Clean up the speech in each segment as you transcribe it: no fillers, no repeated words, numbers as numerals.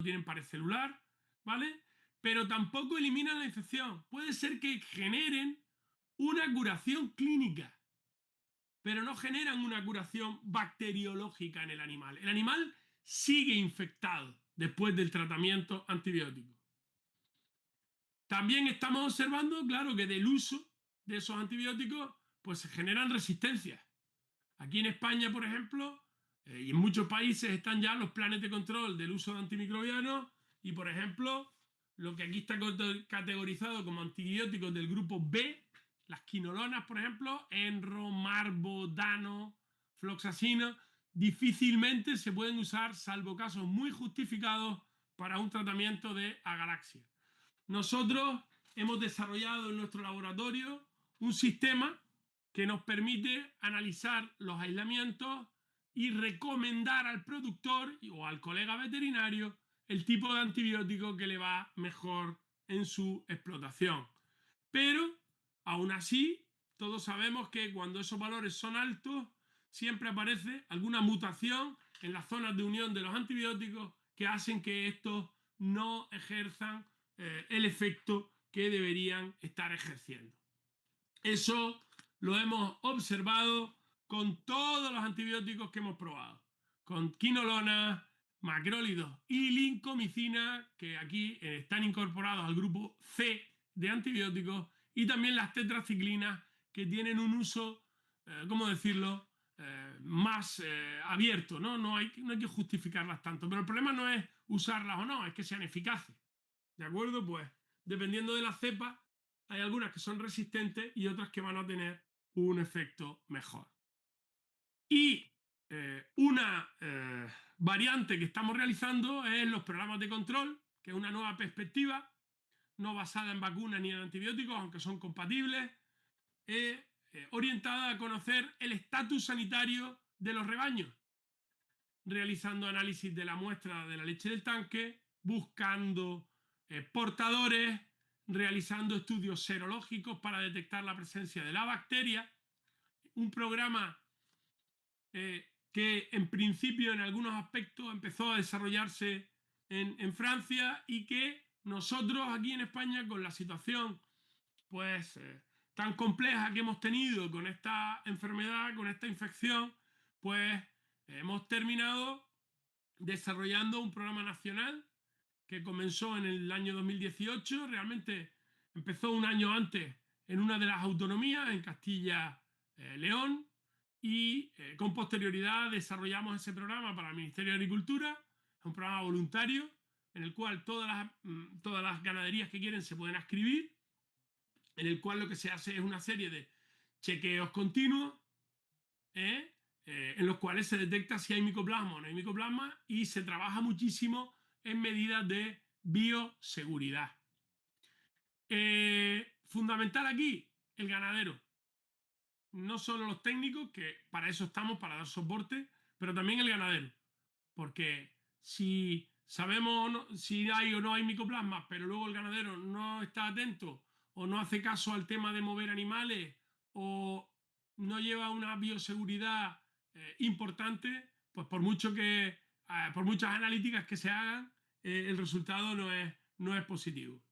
tienen pared celular, ¿vale? Pero tampoco eliminan la infección. Puede ser que generen una curación clínica, pero no generan una curación bacteriológica en el animal. El animal sigue infectado después del tratamiento antibiótico. También estamos observando, claro, que del uso de esos antibióticos pues se generan resistencias. Aquí en España, por ejemplo, y en muchos países están ya los planes de control del uso de antimicrobianos y, por ejemplo, lo que aquí está categorizado como antibióticos del grupo B, las quinolonas, por ejemplo, enro, marbo, dano, floxacina, difícilmente se pueden usar, salvo casos muy justificados, para un tratamiento de agalaxia. Nosotros hemos desarrollado en nuestro laboratorio un sistema que nos permite analizar los aislamientos y recomendar al productor o al colega veterinario el tipo de antibiótico que le va mejor en su explotación. Pero, aún así, todos sabemos que cuando esos valores son altos, siempre aparece alguna mutación en las zonas de unión de los antibióticos que hacen que estos no ejerzan el efecto que deberían estar ejerciendo. Eso lo hemos observado con todos los antibióticos que hemos probado, con quinolona, macrólidos y lincomicina, que aquí están incorporados al grupo C de antibióticos, y también las tetraciclinas, que tienen un uso, ¿cómo decirlo?, más abierto, ¿no? No hay que justificarlas tanto. Pero el problema no es usarlas o no, es que sean eficaces. ¿De acuerdo? Pues dependiendo de la cepa, hay algunas que son resistentes y otras que van a tener un efecto mejor. Y una variante que estamos realizando es los programas de control, que es una nueva perspectiva, no basada en vacunas ni en antibióticos, aunque son compatibles, orientada a conocer el estatus sanitario de los rebaños, realizando análisis de la muestra de la leche del tanque, buscando portadores, realizando estudios serológicos para detectar la presencia de la bacteria. Un programa que en principio en algunos aspectos empezó a desarrollarse en Francia y que nosotros aquí en España, con la situación pues tan compleja que hemos tenido con esta enfermedad, con esta infección, pues hemos terminado desarrollando un programa nacional que comenzó en el año 2018. Realmente empezó un año antes en una de las autonomías, en Castilla-León, y con posterioridad desarrollamos ese programa para el Ministerio de Agricultura. Es un programa voluntario en el cual todas las ganaderías que quieren se pueden inscribir, en el cual lo que se hace es una serie de chequeos continuos en los cuales se detecta si hay micoplasma o no hay micoplasma, y se trabaja muchísimo en medidas de bioseguridad. Fundamental aquí, el ganadero. No solo los técnicos, que para eso estamos, para dar soporte, pero también el ganadero. Porque si sabemos si hay o no hay micoplasma, pero luego el ganadero no está atento o no hace caso al tema de mover animales o no lleva una bioseguridad importante, pues por muchas analíticas que se hagan, el resultado no es positivo.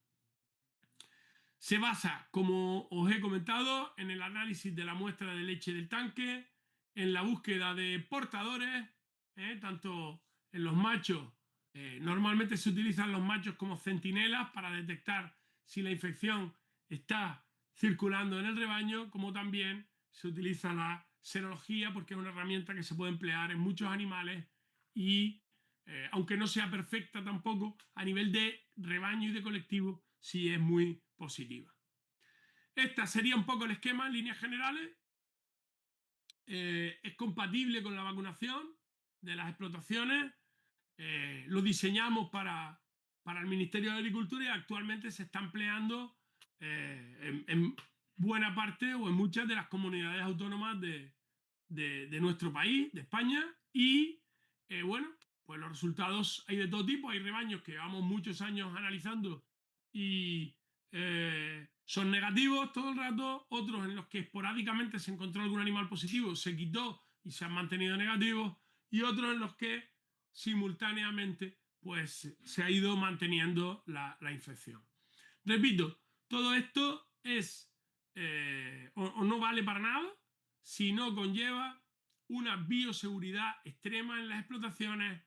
Se basa, como os he comentado, en el análisis de la muestra de leche del tanque, en la búsqueda de portadores, tanto en los machos. Normalmente se utilizan los machos como centinelas para detectar si la infección está circulando en el rebaño, como también se utiliza la serología, porque es una herramienta que se puede emplear en muchos animales y, aunque no sea perfecta tampoco, a nivel de rebaño y de colectivo, sí es muy positiva. Esta sería un poco el esquema en líneas generales. Es compatible con la vacunación de las explotaciones. Lo diseñamos para el Ministerio de Agricultura y actualmente se está empleando en buena parte o en muchas de las comunidades autónomas de nuestro país, de España. Y bueno, pues los resultados hay de todo tipo. Hay rebaños que llevamos muchos años analizando y son negativos todo el rato, otros en los que esporádicamente se encontró algún animal positivo, se quitó y se han mantenido negativos, y otros en los que simultáneamente pues se ha ido manteniendo la infección. Repito, todo esto es o no vale para nada si no conlleva una bioseguridad extrema en las explotaciones,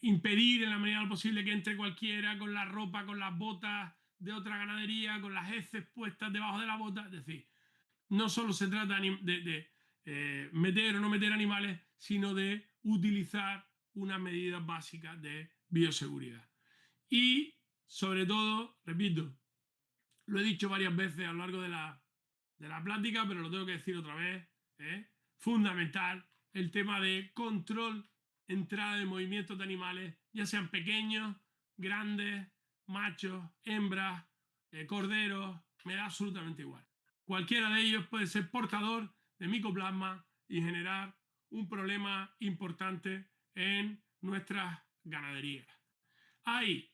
impedir en la medida de lo posible que entre cualquiera con la ropa, con las botas de otra ganadería, con las heces puestas debajo de la bota. Es decir, no solo se trata de meter o no meter animales, sino de utilizar unas medidas básicas de bioseguridad. Y sobre todo, repito, lo he dicho varias veces a lo largo de la plática, pero lo tengo que decir otra vez, fundamental el tema de control, entrada de movimientos de animales, ya sean pequeños, grandes, machos, hembras, corderos, me da absolutamente igual. Cualquiera de ellos puede ser portador de micoplasma y generar un problema importante en nuestras ganaderías. Hay,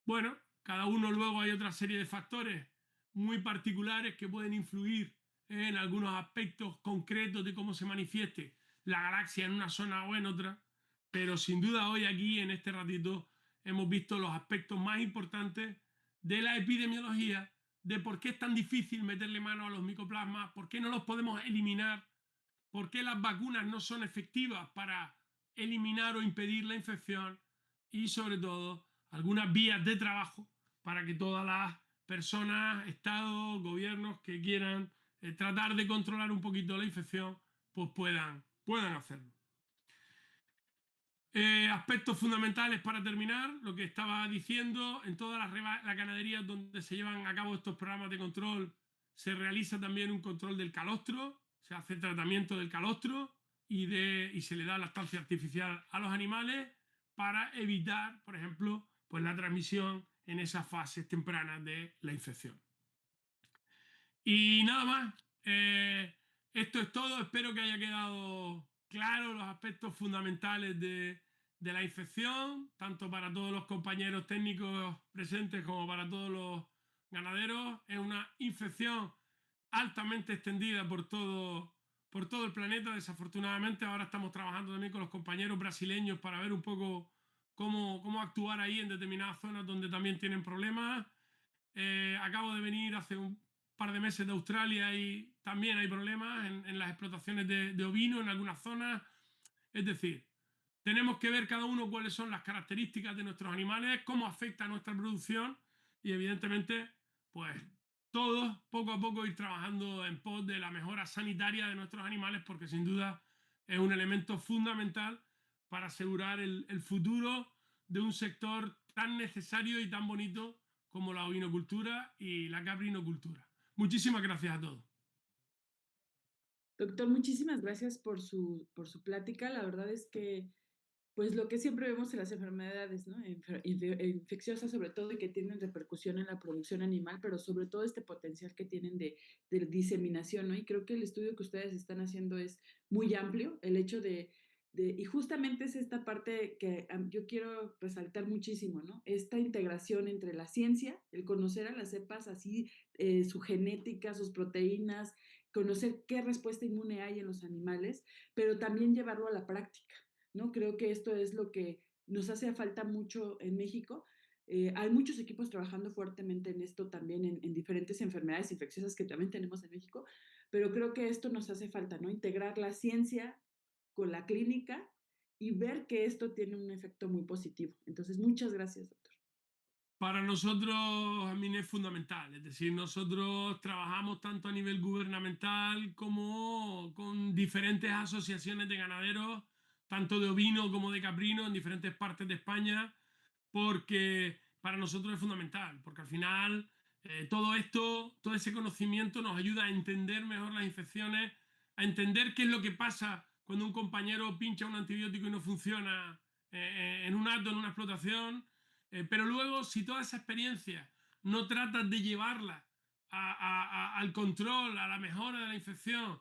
bueno, cada uno luego hay otra serie de factores muy particulares que pueden influir en algunos aspectos concretos de cómo se manifieste la galaxia en una zona o en otra, pero sin duda hoy aquí en este ratito hemos visto los aspectos más importantes de la epidemiología, de por qué es tan difícil meterle mano a los micoplasmas, por qué no los podemos eliminar, por qué las vacunas no son efectivas para eliminar o impedir la infección y sobre todo algunas vías de trabajo para que todas las personas, estados, gobiernos que quieran tratar de controlar un poquito la infección, pues puedan hacerlo. Aspectos fundamentales para terminar, lo que estaba diciendo, en todas las ganaderías donde se llevan a cabo estos programas de control se realiza también un control del calostro, se hace tratamiento del calostro y se le da lactancia artificial a los animales para evitar, por ejemplo, pues la transmisión en esas fases tempranas de la infección. Y nada más, esto es todo, espero que haya quedado claro los aspectos fundamentales de la infección, tanto para todos los compañeros técnicos presentes como para todos los ganaderos. Es una infección altamente extendida por todo el planeta, desafortunadamente. Ahora estamos trabajando también con los compañeros brasileños para ver un poco cómo actuar ahí en determinadas zonas donde también tienen problemas. Acabo de venir hace un par de meses de Australia y también hay problemas en las explotaciones de ovino en algunas zonas. Es decir, tenemos que ver cada uno cuáles son las características de nuestros animales, cómo afecta a nuestra producción y evidentemente, pues todos poco a poco ir trabajando en pos de la mejora sanitaria de nuestros animales, porque sin duda es un elemento fundamental para asegurar el futuro de un sector tan necesario y tan bonito como la ovinocultura y la caprinocultura. Muchísimas gracias a todos. Doctor, muchísimas gracias por su plática. La verdad es que, pues lo que siempre vemos en las enfermedades, ¿no? Infecciosas sobre todo y que tienen repercusión en la producción animal, pero sobre todo este potencial que tienen de diseminación, ¿no? Y creo que el estudio que ustedes están haciendo es muy amplio, el hecho y justamente es esta parte que yo quiero resaltar muchísimo, ¿no? Esta integración entre la ciencia, el conocer a las cepas así, su genética, sus proteínas, conocer qué respuesta inmune hay en los animales, pero también llevarlo a la práctica, ¿no? Creo que esto es lo que nos hace falta mucho en México. Hay muchos equipos trabajando fuertemente en esto también, en diferentes enfermedades infecciosas que también tenemos en México, pero creo que esto nos hace falta, ¿no? Integrar la ciencia con la clínica y ver que esto tiene un efecto muy positivo. Entonces, muchas gracias, doctor. Para nosotros, a mí es fundamental. Es decir, nosotros trabajamos tanto a nivel gubernamental como con diferentes asociaciones de ganaderos, tanto de ovino como de caprino, en diferentes partes de España, porque para nosotros es fundamental, porque al final todo esto, todo ese conocimiento nos ayuda a entender mejor las infecciones, a entender qué es lo que pasa cuando un compañero pincha un antibiótico y no funciona en un acto, en una explotación. Pero luego, si toda esa experiencia no tratas de llevarla al control, a la mejora de la infección,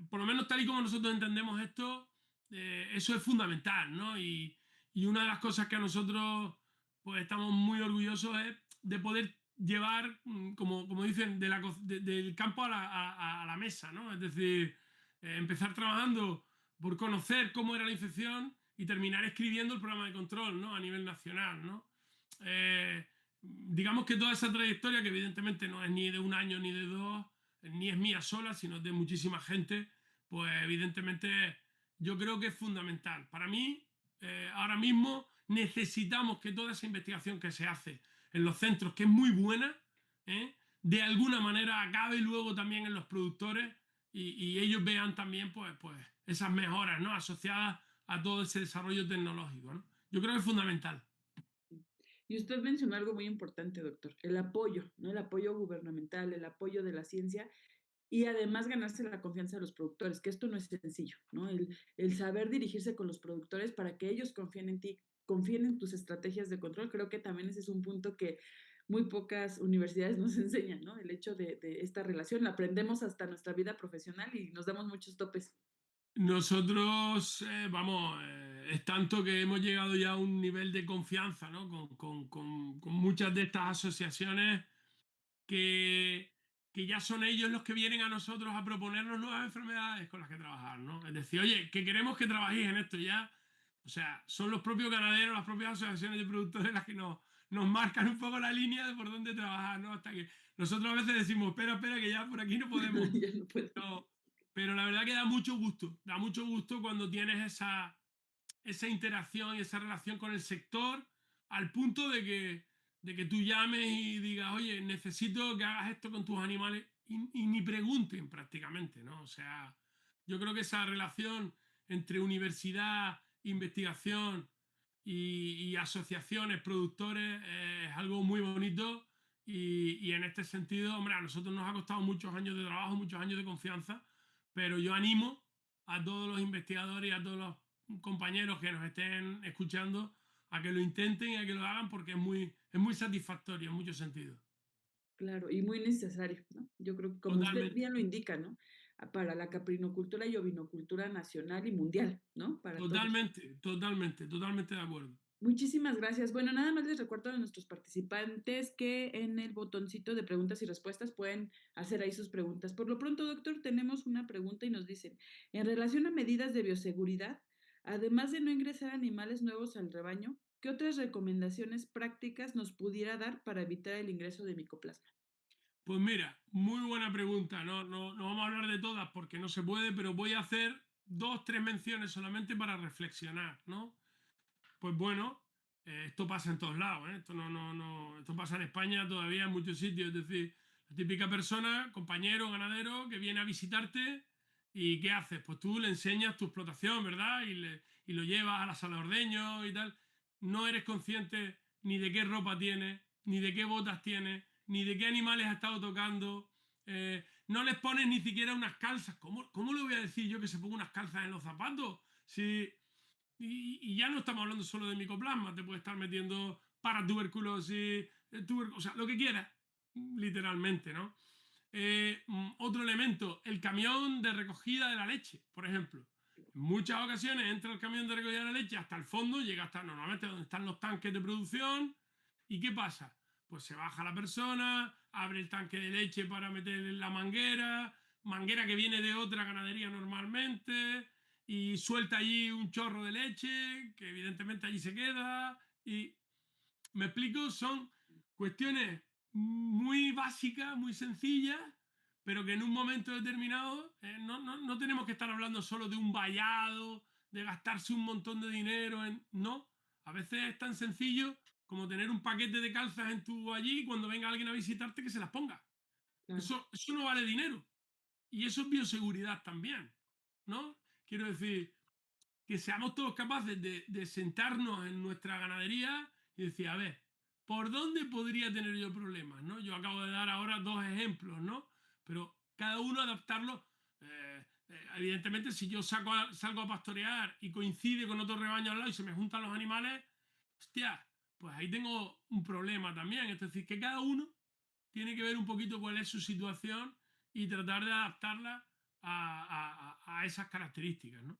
por lo menos tal y como nosotros entendemos esto, eso es fundamental, ¿no? Y una de las cosas que a nosotros pues estamos muy orgullosos es de poder llevar, como dicen, del campo a la mesa, ¿no? Es decir, empezar trabajando por conocer cómo era la infección y terminar escribiendo el programa de control, ¿no? A nivel nacional, ¿no? Digamos que toda esa trayectoria, que evidentemente no es ni de un año ni de dos, ni es mía sola, sino de muchísima gente, pues evidentemente yo creo que es fundamental. Para mí, ahora mismo necesitamos que toda esa investigación que se hace en los centros, que es muy buena, ¿eh? De alguna manera acabe luego también en los productores y ellos vean también pues esas mejoras, ¿no? Asociadas a todo ese desarrollo tecnológico, ¿no? Yo creo que es fundamental. Y usted mencionó algo muy importante, doctor, el apoyo, ¿no? El apoyo gubernamental, el apoyo de la ciencia y además ganarse la confianza de los productores, que esto no es sencillo, ¿no? El saber dirigirse con los productores para que ellos confíen en ti, confíen en tus estrategias de control, creo que también ese es un punto que muy pocas universidades nos enseñan, ¿no? El hecho de esta relación, la aprendemos hasta nuestra vida profesional y nos damos muchos topes. Nosotros, vamos, es tanto que hemos llegado ya a un nivel de confianza, ¿no? Con muchas de estas asociaciones que, que ya son ellos los que vienen a nosotros a proponernos nuevas enfermedades con las que trabajar, ¿no? Es decir, oye, que queremos que trabajéis en esto ya. O sea, son los propios ganaderos, las propias asociaciones de productores las que nos marcan un poco la línea de por dónde trabajar, ¿no? Hasta que nosotros a veces decimos, espera, espera, que ya por aquí no podemos. Ya no puedo. Pero, pero la verdad que da mucho gusto cuando tienes esa interacción y esa relación con el sector al punto de que tú llames y digas, oye, necesito que hagas esto con tus animales y ni pregunten prácticamente, ¿no? O sea, yo creo que esa relación entre universidad, investigación y asociaciones, productores, es algo muy bonito y en este sentido, hombre, a nosotros nos ha costado muchos años de trabajo, muchos años de confianza, pero yo animo a todos los investigadores y a todos los compañeros que nos estén escuchando a que lo intenten y a que lo hagan porque es muy satisfactorio en muchos sentidos. Claro, y muy necesario, ¿no? Yo creo que como usted Totalmente, bien lo indica, ¿no? Para la caprinocultura y ovinocultura nacional y mundial, ¿no? Para todos. totalmente, totalmente, totalmente de acuerdo. Muchísimas gracias. Bueno, nada más les recuerdo a nuestros participantes que en el botoncito de preguntas y respuestas pueden hacer ahí sus preguntas. Por lo pronto, doctor, tenemos una pregunta y nos dicen, en relación a medidas de bioseguridad, además de no ingresar animales nuevos al rebaño, ¿qué otras recomendaciones prácticas nos pudiera dar para evitar el ingreso de micoplasma? Pues mira, muy buena pregunta. No vamos a hablar de todas porque no se puede, pero voy a hacer dos, tres menciones solamente para reflexionar, ¿no? Pues bueno, esto pasa en todos lados, ¿eh? Esto pasa en España todavía en muchos sitios. Es decir, la típica persona, compañero, ganadero, que viene a visitarte y ¿qué haces? Pues tú le enseñas tu explotación, ¿verdad? Y lo llevas a la sala de ordeño y tal. No eres consciente ni de qué ropa tiene, ni de qué botas tiene, ni de qué animales ha estado tocando. No les pones ni siquiera unas calzas. ¿Cómo le voy a decir yo que se ponga unas calzas en los zapatos? Si y ya no estamos hablando solo de micoplasma, te puede estar metiendo paratuberculosis, o sea, lo que quieras, literalmente, ¿no? Otro elemento, el camión de recogida de la leche, por ejemplo. En muchas ocasiones entra el camión de recogida de la leche hasta el fondo, llega hasta normalmente donde están los tanques de producción. ¿Y qué pasa? Pues se baja la persona, abre el tanque de leche para meter la manguera, manguera que viene de otra ganadería normalmente, y suelta allí un chorro de leche, que evidentemente allí se queda. Y me explico, son cuestiones muy básicas, muy sencillas, pero que en un momento determinado no tenemos que estar hablando solo de un vallado, de gastarse un montón de dinero en... No, a veces es tan sencillo como tener un paquete de calzas en tu allí y cuando venga alguien a visitarte que se las ponga. Claro, Eso no vale dinero. Y eso es bioseguridad también, ¿no? Quiero decir, que seamos todos capaces de sentarnos en nuestra ganadería y decir, a ver, ¿por dónde podría tener yo problemas? ¿No? Yo acabo de dar ahora dos ejemplos, ¿no? Pero cada uno adaptarlo. Evidentemente, si yo salgo a pastorear y coincide con otro rebaño al lado y se me juntan los animales, hostia, pues ahí tengo un problema también. Es decir, que cada uno tiene que ver un poquito cuál es su situación y tratar de adaptarla a esas características, ¿no?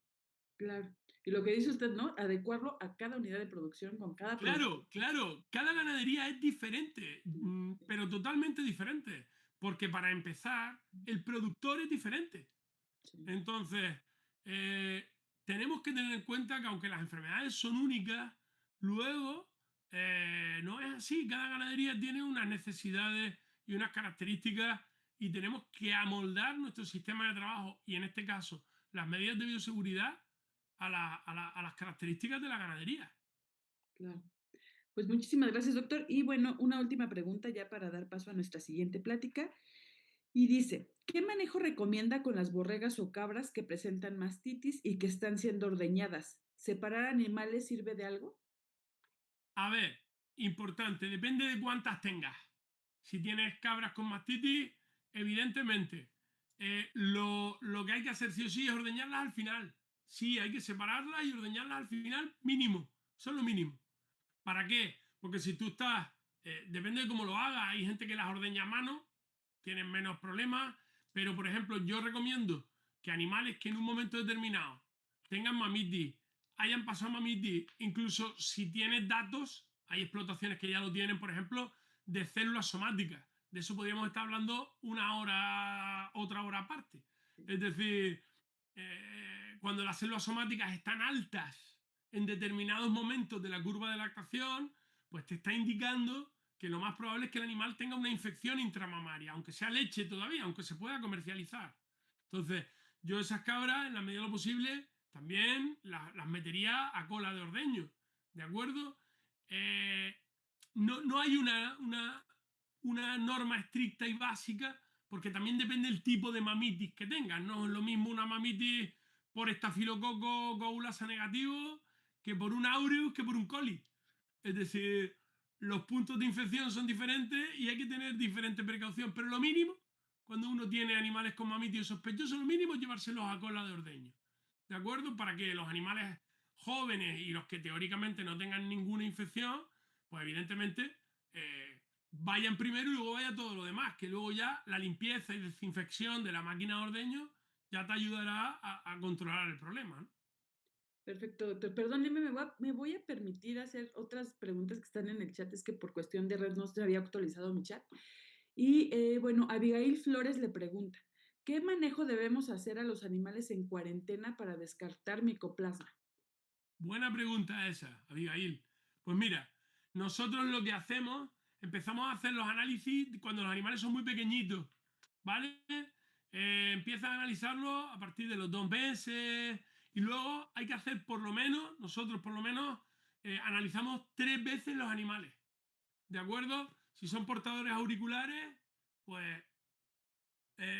claro. Y lo que dice usted, ¿no? Adecuarlo a cada unidad de producción con cada producto. Claro, claro, cada ganadería es diferente, pero totalmente diferente, porque para empezar, el productor es diferente. Sí, Entonces, eh, tenemos que tener en cuenta que aunque las enfermedades son únicas, luego no es así. Cada ganadería tiene unas necesidades y unas características y tenemos que amoldar nuestro sistema de trabajo y en este caso las medidas de bioseguridad a las características de la ganadería. Claro. Pues muchísimas gracias, doctor. Y bueno, una última pregunta ya para dar paso a nuestra siguiente plática. Y dice, ¿qué manejo recomienda con las borregas o cabras que presentan mastitis y que están siendo ordeñadas? ¿Separar animales sirve de algo? A ver, importante, depende de cuántas tengas. Si tienes cabras con mastitis, evidentemente, lo que hay que hacer sí o sí es ordeñarlas al final. Sí, hay que separarlas y ordeñarlas al final mínimo. Eso es lo mínimo. ¿Para qué? Porque si tú estás, depende de cómo lo hagas, hay gente que las ordeña a mano, tienen menos problemas, pero por ejemplo yo recomiendo que animales que en un momento determinado tengan mamitis, hayan pasado mamitis, incluso si tienes datos, hay explotaciones que ya lo tienen, por ejemplo, de células somáticas. De eso podríamos estar hablando una hora, otra hora aparte. Es decir, cuando las células somáticas están altas en determinados momentos de la curva de lactación, pues te está indicando que lo más probable es que el animal tenga una infección intramamaria, aunque sea leche todavía, aunque se pueda comercializar. Entonces, yo esas cabras, en la medida de lo posible, también las metería a cola de ordeño, ¿de acuerdo? Eh, no hay una norma estricta y básica, porque también depende del tipo de mamitis que tengan. No es lo mismo una mamitis por estafilococo coagulasa negativo que por un aureus que por un coli. Es decir, los puntos de infección son diferentes y hay que tener diferente precaución, pero lo mínimo, cuando uno tiene animales con mamitis sospechosos, lo mínimo es llevárselos a cola de ordeño. ¿De acuerdo? Para que los animales jóvenes y los que teóricamente no tengan ninguna infección, pues evidentemente vayan primero y luego vaya todo lo demás, que luego ya la limpieza y desinfección de la máquina de ordeño ya te ayudará a controlar el problema, ¿no? Perfecto, doctor. Perdóneme, me voy a permitir hacer otras preguntas que están en el chat. Es que por cuestión de red no se había actualizado mi chat. Y bueno, Abigail Flores le pregunta, ¿qué manejo debemos hacer a los animales en cuarentena para descartar micoplasma? Buena pregunta esa, Abigail. Pues mira, nosotros lo que hacemos, empezamos a hacer los análisis cuando los animales son muy pequeñitos, ¿vale? Empieza a analizarlos a partir de los 2 meses y luego hay que hacer por lo menos, nosotros por lo menos, analizamos 3 veces los animales, ¿de acuerdo? Si son portadores auriculares, pues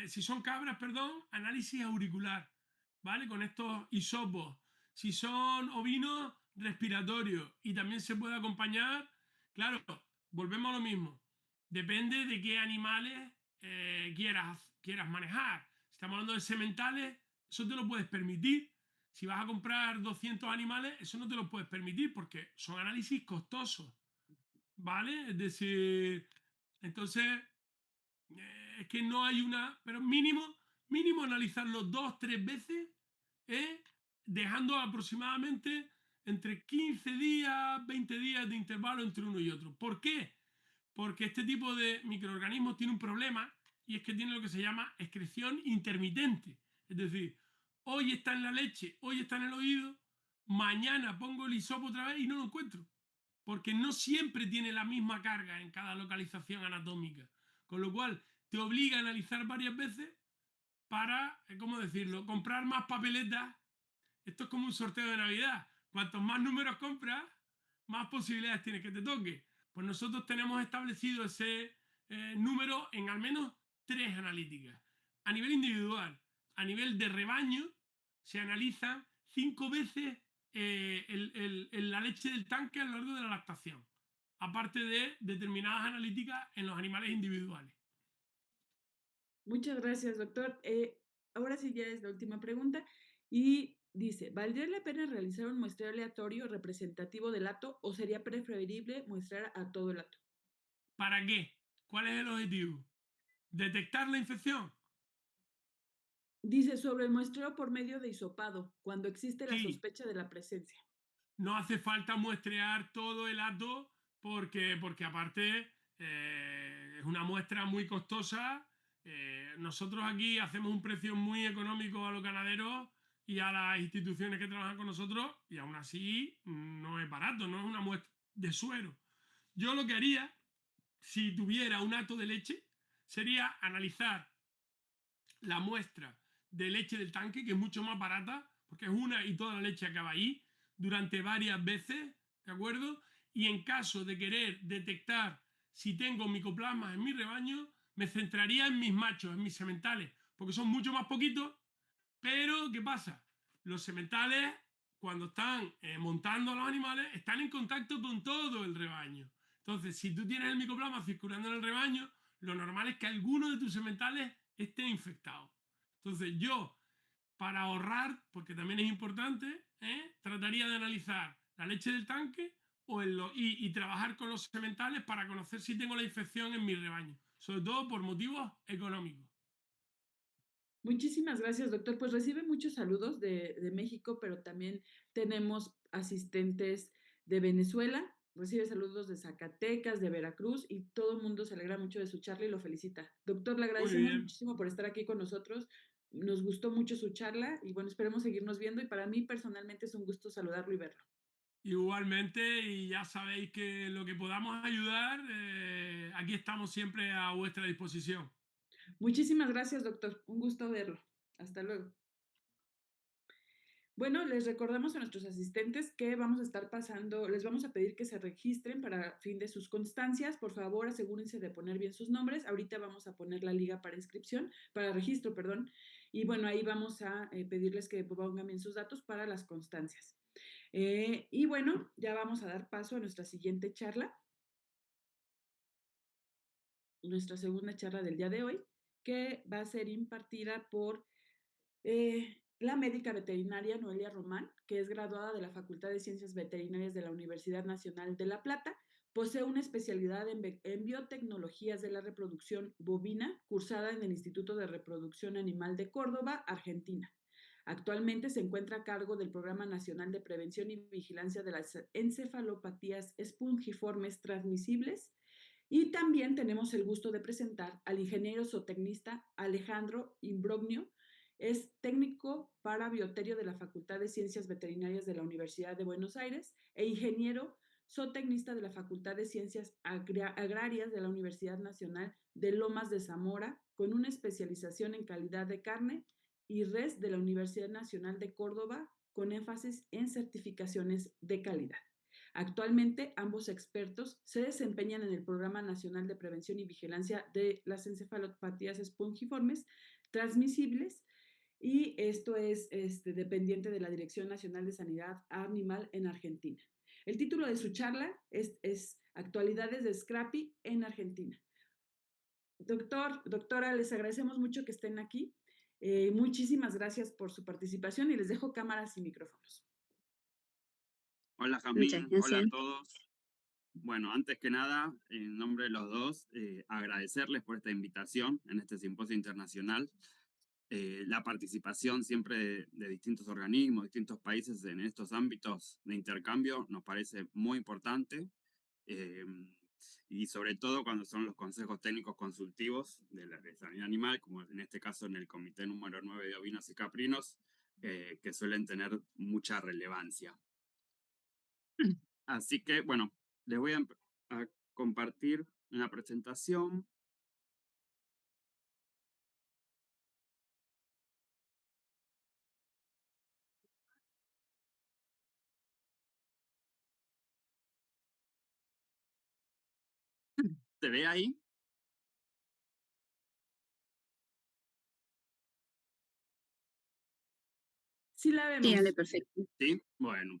si son cabras, perdón, análisis auricular, ¿vale? Con estos hisopos. Si son ovinos, respiratorio. Y también se puede acompañar, claro, volvemos a lo mismo. Depende de qué animales quieras manejar. Si estamos hablando de sementales, eso te lo puedes permitir. Si vas a comprar 200 animales, eso no te lo puedes permitir porque son análisis costosos, ¿vale? Es decir, entonces es que no hay una, pero mínimo analizarlo 2, 3 veces, ¿eh? Dejando aproximadamente entre 15 días, 20 días de intervalo entre uno y otro. ¿Por qué? Porque este tipo de microorganismos tiene un problema y es que tiene lo que se llama excreción intermitente. Es decir, hoy está en la leche, hoy está en el oído, mañana pongo el hisopo otra vez y no lo encuentro. Porque no siempre tiene la misma carga en cada localización anatómica. Con lo cual, te obliga a analizar varias veces para, ¿cómo decirlo?, comprar más papeletas. Esto es como un sorteo de Navidad. Cuantos más números compras, más posibilidades tienes que te toque. Pues nosotros tenemos establecido ese número en al menos 3 analíticas. A nivel individual, a nivel de rebaño, se analizan 5 veces la leche del tanque a lo largo de la lactación, aparte de determinadas analíticas en los animales individuales. Muchas gracias, doctor. Ahora sí ya es la última pregunta y dice, ¿valdría la pena realizar un muestreo aleatorio representativo del hato o sería preferible muestrar a todo el hato? ¿Para qué? ¿Cuál es el objetivo? ¿Detectar la infección? Dice, sobre el muestreo por medio de hisopado, cuando existe la Sí, sospecha de la presencia. no hace falta muestrear todo el hato porque aparte es una muestra muy costosa. Nosotros aquí hacemos un precio muy económico a los ganaderos y a las instituciones que trabajan con nosotros, y aún así no es barato, no es una muestra de suero. Yo lo que haría, si tuviera un hato de leche, sería analizar la muestra de leche del tanque, que es mucho más barata, porque es una y toda la leche acaba ahí, durante varias veces, ¿de acuerdo? Y en caso de querer detectar si tengo micoplasmas en mi rebaño, me centraría en mis machos, en mis sementales, porque son mucho más poquitos. Pero, ¿qué pasa? Los sementales, cuando están montando a los animales, están en contacto con todo el rebaño. Entonces, si tú tienes el micoplasma circulando en el rebaño, lo normal es que alguno de tus sementales esté infectado. Entonces, yo, para ahorrar, porque también es importante, trataría de analizar la leche del tanque y trabajar con los sementales para conocer si tengo la infección en mi rebaño, sobre todo por motivos económicos. Muchísimas gracias, doctor. Pues recibe muchos saludos de México, pero también tenemos asistentes de Venezuela, recibe saludos de Zacatecas, de Veracruz y todo el mundo se alegra mucho de su charla y lo felicita. Doctor, le Muy agradecemos bien. muchísimo por estar aquí con nosotros. Nos gustó mucho su charla y bueno, esperemos seguirnos viendo y para mí personalmente es un gusto saludarlo y verlo. Igualmente, y ya sabéis que lo que podamos ayudar, aquí estamos siempre a vuestra disposición. Muchísimas gracias, doctor. Un gusto verlo. Hasta luego. Bueno, les recordamos a nuestros asistentes que vamos a estar pasando, les vamos a pedir que se registren para fin de sus constancias. Por favor, asegúrense de poner bien sus nombres. Ahorita vamos a poner la liga para inscripción, para registro, perdón. Y bueno, ahí vamos a pedirles que pongan bien sus datos para las constancias. Y bueno, ya vamos a dar paso a nuestra siguiente charla, nuestra segunda charla del día de hoy, que va a ser impartida por la médica veterinaria Noelia Román, que es graduada de la Facultad de Ciencias Veterinarias de la Universidad Nacional de La Plata, posee una especialidad en biotecnologías de la reproducción bovina, cursada en el Instituto de Reproducción Animal de Córdoba, Argentina. Actualmente se encuentra a cargo del Programa Nacional de Prevención y Vigilancia de las Encefalopatías Espongiformes Transmisibles. Y también tenemos el gusto de presentar al ingeniero zootecnista Alejandro Imbrogno. Es técnico para bioterio de la Facultad de Ciencias Veterinarias de la Universidad de Buenos Aires e ingeniero zootecnista de la Facultad de Ciencias Agrarias de la Universidad Nacional de Lomas de Zamora, con una especialización en calidad de carne y res de la Universidad Nacional de Córdoba, con énfasis en certificaciones de calidad. Actualmente, ambos expertos se desempeñan en el Programa Nacional de Prevención y Vigilancia de las Encefalopatías Espongiformes Transmisibles, y esto es dependiente de la Dirección Nacional de Sanidad Animal en Argentina. El título de su charla es Actualidades de Scrappy en Argentina. Doctora, les agradecemos mucho que estén aquí. Muchísimas gracias por su participación y les dejo cámaras y micrófonos. Hola Muchas Jazmín, hola a gracias. todos. Bueno, antes que nada, en nombre de los dos, agradecerles por esta invitación en este simposio internacional. La participación siempre de distintos organismos, distintos países en estos ámbitos de intercambio nos parece muy importante. eh, y sobre todo cuando son los consejos técnicos consultivos de la de sanidad animal, como en este caso en el comité número 9 de ovinos y caprinos, que suelen tener mucha relevancia. Así que, bueno, les voy a compartir una presentación. ¿Se ve ahí? Sí la Sí, Ale, vemos. perfecto. Sí, bueno.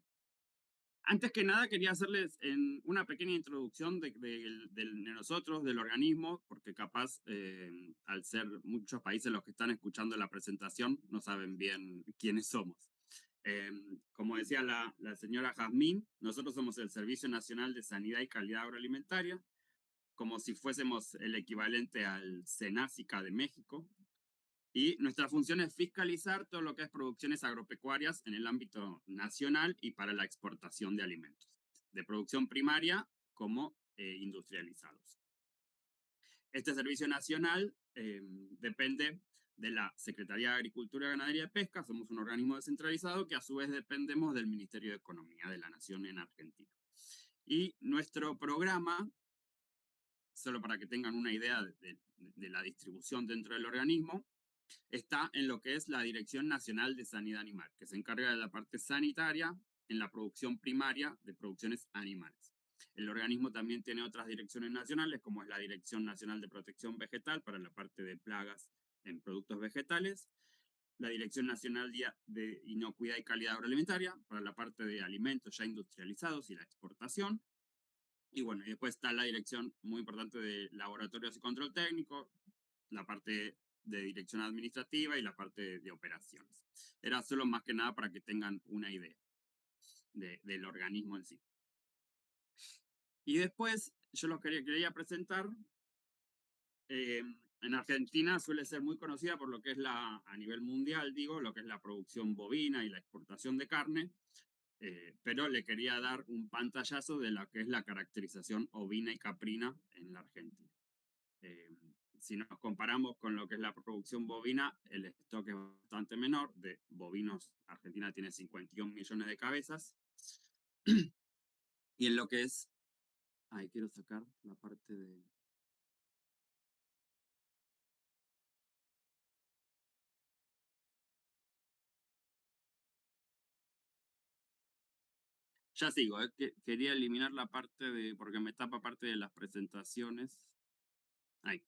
Antes que nada quería hacerles una pequeña introducción de nosotros, del organismo, porque capaz al ser muchos países los que están escuchando la presentación no saben bien quiénes somos. Como decía la señora Jazmín, nosotros somos el Servicio Nacional de Sanidad y Calidad Agroalimentaria, como si fuésemos el equivalente al SENASICA de México. Y nuestra función es fiscalizar todo lo que es producciones agropecuarias en el ámbito nacional y para la exportación de alimentos, de producción primaria como industrializados. Este servicio nacional depende de la Secretaría de Agricultura, Ganadería y Pesca. Somos un organismo descentralizado que a su vez dependemos del Ministerio de Economía de la Nación en Argentina. Y nuestro programa, solo para que tengan una idea de la distribución dentro del organismo, está en lo que es la Dirección Nacional de Sanidad Animal, que se encarga de la parte sanitaria en la producción primaria de producciones animales. El organismo también tiene otras direcciones nacionales, como es la Dirección Nacional de Protección Vegetal para la parte de plagas en productos vegetales, la Dirección Nacional de Inocuidad y Calidad Agroalimentaria para la parte de alimentos ya industrializados y la exportación. Y bueno, y después está la dirección muy importante de laboratorios y control técnico, la parte de dirección administrativa y la parte de operaciones. Era solo más que nada para que tengan una idea del organismo en sí. Y después yo los quería presentar. En Argentina suele ser muy conocida por lo que es a nivel mundial, digo, lo que es la producción bovina y la exportación de carne, pero le quería dar un pantallazo de lo que es la caracterización ovina y caprina en la Argentina. Si nos comparamos con lo que es la producción bovina, el stock es bastante menor. De bovinos, Argentina tiene 51 millones de cabezas. Y en lo que es... Ahí quiero sacar la parte de... Ya sigo, quería eliminar la parte de... porque me tapa parte de las presentaciones. Ahí.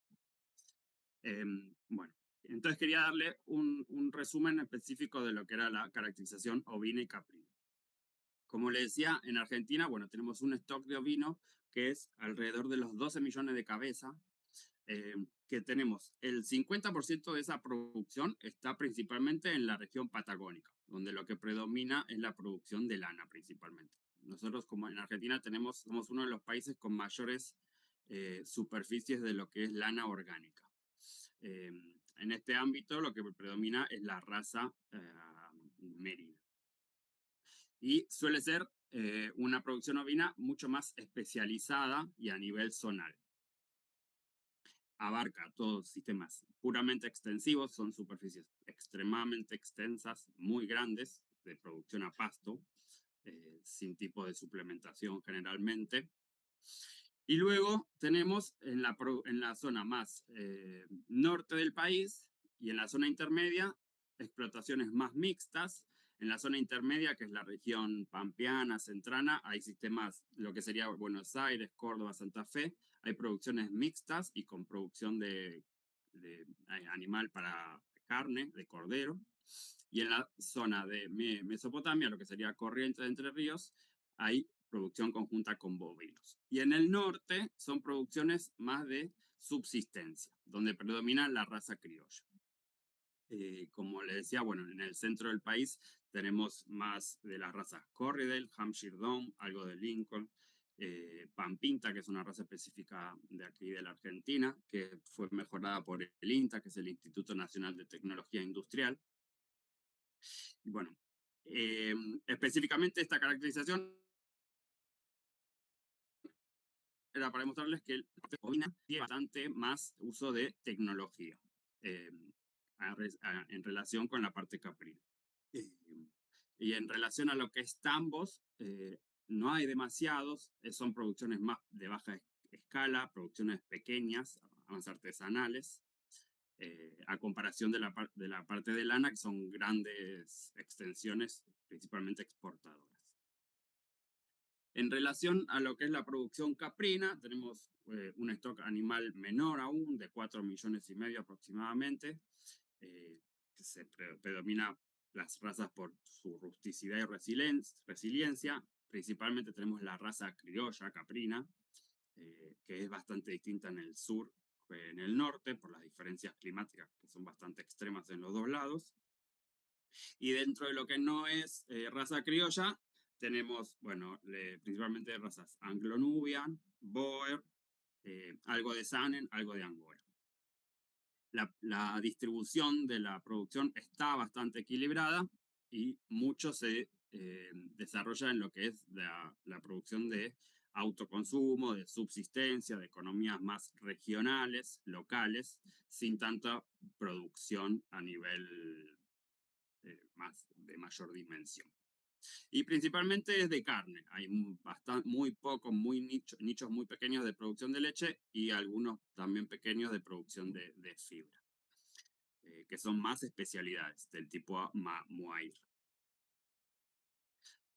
Bueno, entonces quería darle un resumen específico de lo que era la caracterización ovina y caprina. Como le decía, en Argentina, bueno, tenemos un stock de ovino que es alrededor de los 12 millones de cabezas, que tenemos el 50% de esa producción está principalmente en la región patagónica, donde lo que predomina es la producción de lana principalmente. Nosotros, como en Argentina, somos uno de los países con mayores superficies de lo que es lana orgánica. En este ámbito, lo que predomina es la raza merina. Y suele ser una producción ovina mucho más especializada y a nivel zonal. Abarca todos sistemas puramente extensivos, son superficies extremadamente extensas, muy grandes, de producción a pasto, sin tipo de suplementación generalmente. Y luego tenemos en la zona más norte del país y en la zona intermedia, explotaciones más mixtas. En la zona intermedia, que es la región pampeana, centrana, hay sistemas, lo que sería Buenos Aires, Córdoba, Santa Fe, hay producciones mixtas y con producción de animal para carne, de cordero. Y en la zona de Mesopotamia, lo que sería Corrientes de Entre Ríos, hay producción conjunta con bovinos. Y en el norte son producciones más de subsistencia, donde predomina la raza criolla. Como le decía, bueno, en el centro del país tenemos más de las razas Corriedale, Hampshire Down, algo de Lincoln, Pampinta, que es una raza específica de aquí de la Argentina, que fue mejorada por el INTA, que es el Instituto Nacional de Tecnología Industrial. Y bueno, específicamente esta caracterización era para demostrarles que el bovina tiene bastante más uso de tecnología en relación con la parte caprina. Y en relación a lo que es tambos, no hay demasiados, son producciones más de baja escala, producciones pequeñas, más artesanales, a comparación de la parte de lana, que son grandes extensiones, principalmente exportadoras. En relación a lo que es la producción caprina, tenemos un stock animal menor aún, de 4 millones y medio aproximadamente, que se predomina las razas por su rusticidad y resiliencia. Principalmente tenemos la raza criolla caprina, que es bastante distinta en el sur que en el norte, por las diferencias climáticas que son bastante extremas en los dos lados. Y dentro de lo que no es raza criolla, tenemos, bueno, principalmente razas Anglo-Nubian, Boer, algo de Saanen, algo de Angora. La distribución de la producción está bastante equilibrada y mucho se desarrolla en lo que es la producción de autoconsumo, de subsistencia, de economías más regionales, locales, sin tanta producción a nivel de mayor dimensión. Y principalmente es de carne. Hay muy pocos, nichos muy pequeños de producción de leche y algunos también pequeños de producción de fibra, que son más especialidades del tipo Muair.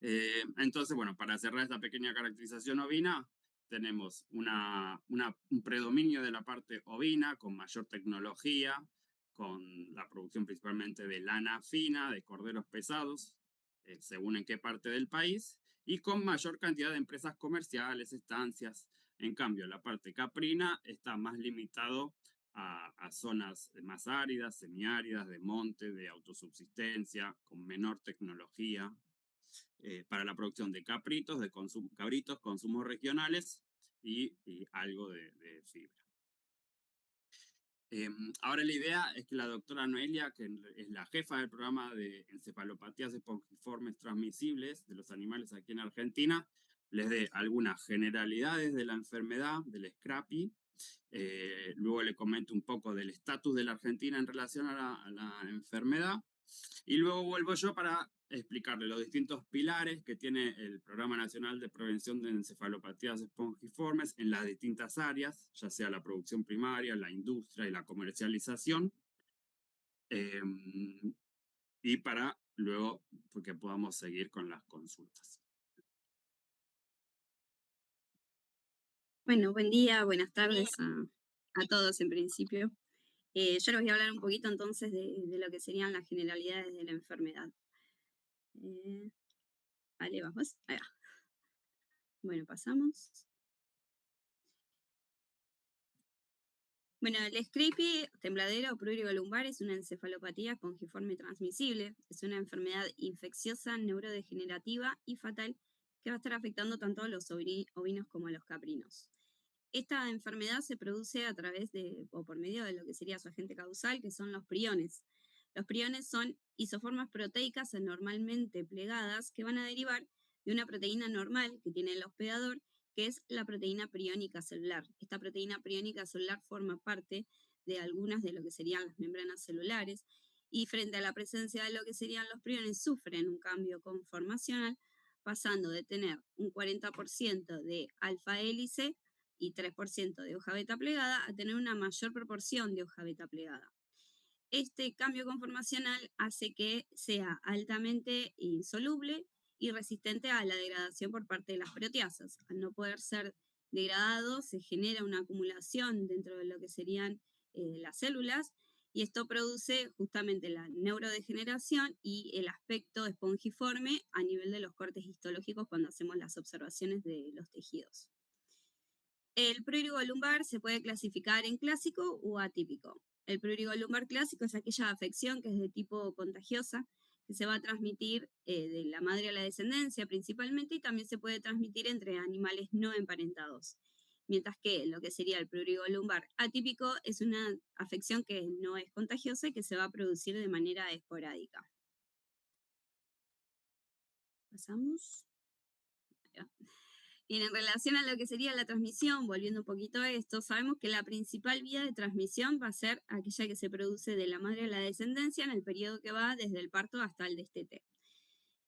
Entonces, bueno, para cerrar esta pequeña caracterización ovina, tenemos un predominio de la parte ovina con mayor tecnología, con la producción principalmente de lana fina, de corderos pesados, según en qué parte del país, y con mayor cantidad de empresas comerciales, estancias. En cambio, la parte caprina está más limitado a zonas más áridas, semiáridas, de monte, de autosubsistencia, con menor tecnología, para la producción de cabritos, consumos regionales y algo de fibra. Ahora la idea es que la doctora Noelia, que es la jefa del programa de encefalopatías espongiformes transmisibles de los animales aquí en Argentina, les dé algunas generalidades de la enfermedad, del SCRAPI. Luego le comento un poco del estatus de la Argentina en relación a la enfermedad. Y luego vuelvo yo para explicarle los distintos pilares que tiene el Programa Nacional de Prevención de Encefalopatías Espongiformes en las distintas áreas, ya sea la producción primaria, la industria y la comercialización. Y para luego que podamos seguir con las consultas. Bueno, buen día, buenas tardes a todos en principio. Yo les voy a hablar un poquito entonces de lo que serían las generalidades de la enfermedad. Vale, vamos. Ahí va. Bueno, pasamos. Bueno, el SCRAPI, tembladera o prurigo lumbar, es una encefalopatía espongiforme transmisible. Es una enfermedad infecciosa, neurodegenerativa y fatal que va a estar afectando tanto a los ovinos como a los caprinos. Esta enfermedad se produce a través o por medio de lo que sería su agente causal, que son los priones. Los priones son isoformas proteicas anormalmente plegadas que van a derivar de una proteína normal que tiene el hospedador, que es la proteína priónica celular. Esta proteína priónica celular forma parte de algunas de lo que serían las membranas celulares y frente a la presencia de lo que serían los priones sufren un cambio conformacional, pasando de tener un 40% de alfa hélice y 3% de hoja beta plegada a tener una mayor proporción de hoja beta plegada. Este cambio conformacional hace que sea altamente insoluble y resistente a la degradación por parte de las proteasas. Al no poder ser degradado, se genera una acumulación dentro de lo que serían las células y esto produce justamente la neurodegeneración y el aspecto espongiforme a nivel de los cortes histológicos cuando hacemos las observaciones de los tejidos. El prurigo lumbar se puede clasificar en clásico o atípico. El prurigo lumbar clásico es aquella afección que es de tipo contagiosa, que se va a transmitir de la madre a la descendencia principalmente y también se puede transmitir entre animales no emparentados. Mientras que lo que sería el prurigo lumbar atípico es una afección que no es contagiosa y que se va a producir de manera esporádica. Pasamos. Y en relación a lo que sería la transmisión, volviendo un poquito a esto, sabemos que la principal vía de transmisión va a ser aquella que se produce de la madre a la descendencia en el periodo que va desde el parto hasta el destete.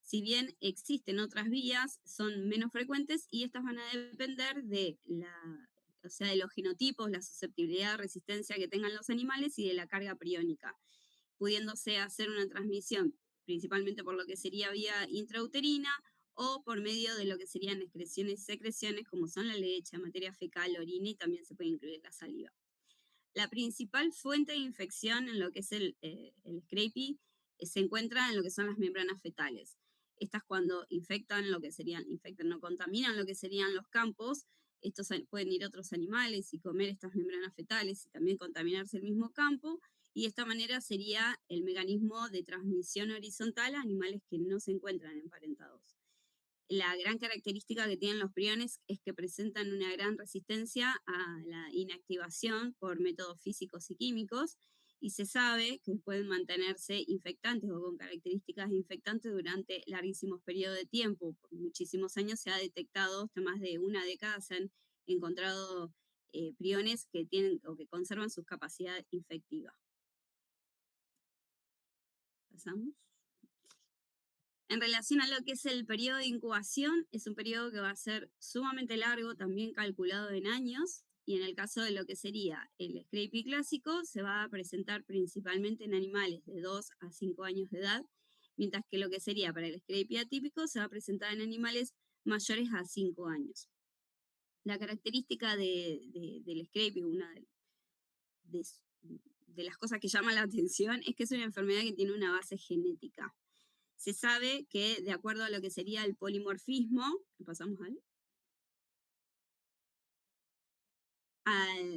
Si bien existen otras vías, son menos frecuentes y estas van a depender de de los genotipos, la susceptibilidad, resistencia que tengan los animales y de la carga priónica, pudiéndose hacer una transmisión principalmente por lo que sería vía intrauterina o por medio de lo que serían excreciones y secreciones, como son la leche, materia fecal, orina y también se puede incluir la saliva. La principal fuente de infección en lo que es el SCRAPI se encuentra en lo que son las membranas fetales. Estas cuando no contaminan lo que serían los campos, estos pueden ir otros animales y comer estas membranas fetales y también contaminarse el mismo campo, y de esta manera sería el mecanismo de transmisión horizontal a animales que no se encuentran emparentados. La gran característica que tienen los priones es que presentan una gran resistencia a la inactivación por métodos físicos y químicos y se sabe que pueden mantenerse infectantes o con características infectantes durante larguísimos periodos de tiempo. Por muchísimos años se ha detectado, hasta más de una década se han encontrado priones que tienen o que conservan sus capacidades infectivas. Pasamos. En relación a lo que es el periodo de incubación, es un periodo que va a ser sumamente largo, también calculado en años, y en el caso de lo que sería el Scrapie clásico, se va a presentar principalmente en animales de 2 a 5 años de edad, mientras que lo que sería para el Scrapie atípico se va a presentar en animales mayores a 5 años. La característica del Scrapie, una de, de las cosas que llaman la atención, es que es una enfermedad que tiene una base genética. Se sabe que, de acuerdo a lo que sería el polimorfismo, pasamos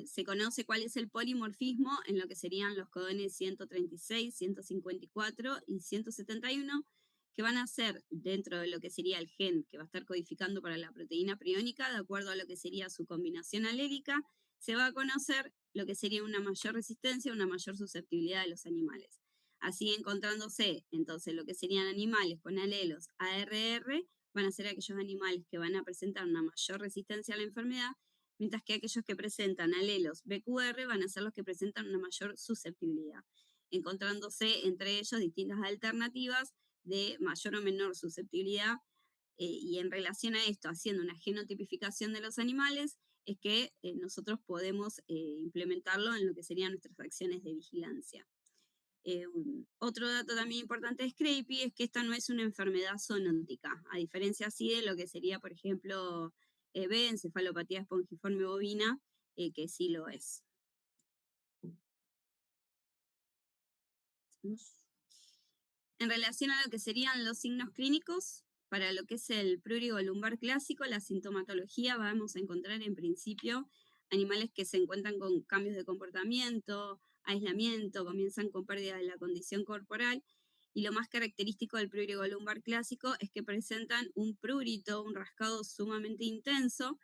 se conoce cuál es el polimorfismo en lo que serían los codones 136, 154 y 171, que van a ser dentro de lo que sería el gen que va a estar codificando para la proteína priónica, de acuerdo a lo que sería su combinación alélica, se va a conocer lo que sería una mayor resistencia, una mayor susceptibilidad de los animales. Así, encontrándose entonces lo que serían animales con alelos ARR, van a ser aquellos animales que van a presentar una mayor resistencia a la enfermedad, mientras que aquellos que presentan alelos BQR van a ser los que presentan una mayor susceptibilidad, encontrándose entre ellos distintas alternativas de mayor o menor susceptibilidad, y en relación a esto, haciendo una genotipificación de los animales, es que nosotros podemos implementarlo en lo que serían nuestras acciones de vigilancia. Otro dato también importante de Scrapie es que esta no es una enfermedad zoonótica, a diferencia así de lo que sería, por ejemplo, B, encefalopatía espongiforme bovina, que sí lo es. En relación a lo que serían los signos clínicos, para lo que es el prurigo lumbar clásico, la sintomatología vamos a encontrar en principio animales que se encuentran con cambios de comportamiento, aislamiento, comienzan con pérdida de la condición corporal, y lo más característico del prurigo lumbar clásico es que presentan un prurito, un rascado sumamente intenso,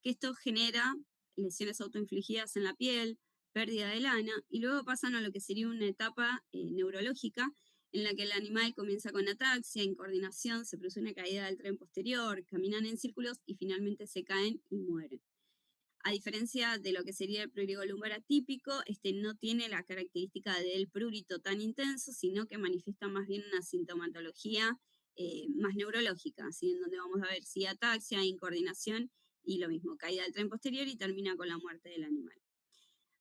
que esto genera lesiones autoinfligidas en la piel, pérdida de lana, y luego pasan a lo que sería una etapa neurológica, en la que el animal comienza con ataxia, incoordinación, se produce una caída del tren posterior, caminan en círculos y finalmente se caen y mueren. A diferencia de lo que sería el prurigo lumbar atípico, este no tiene la característica del prurito tan intenso, sino que manifiesta más bien una sintomatología más neurológica, ¿sí? En donde vamos a ver sí ataxia, incoordinación y lo mismo, caída del tren posterior y termina con la muerte del animal.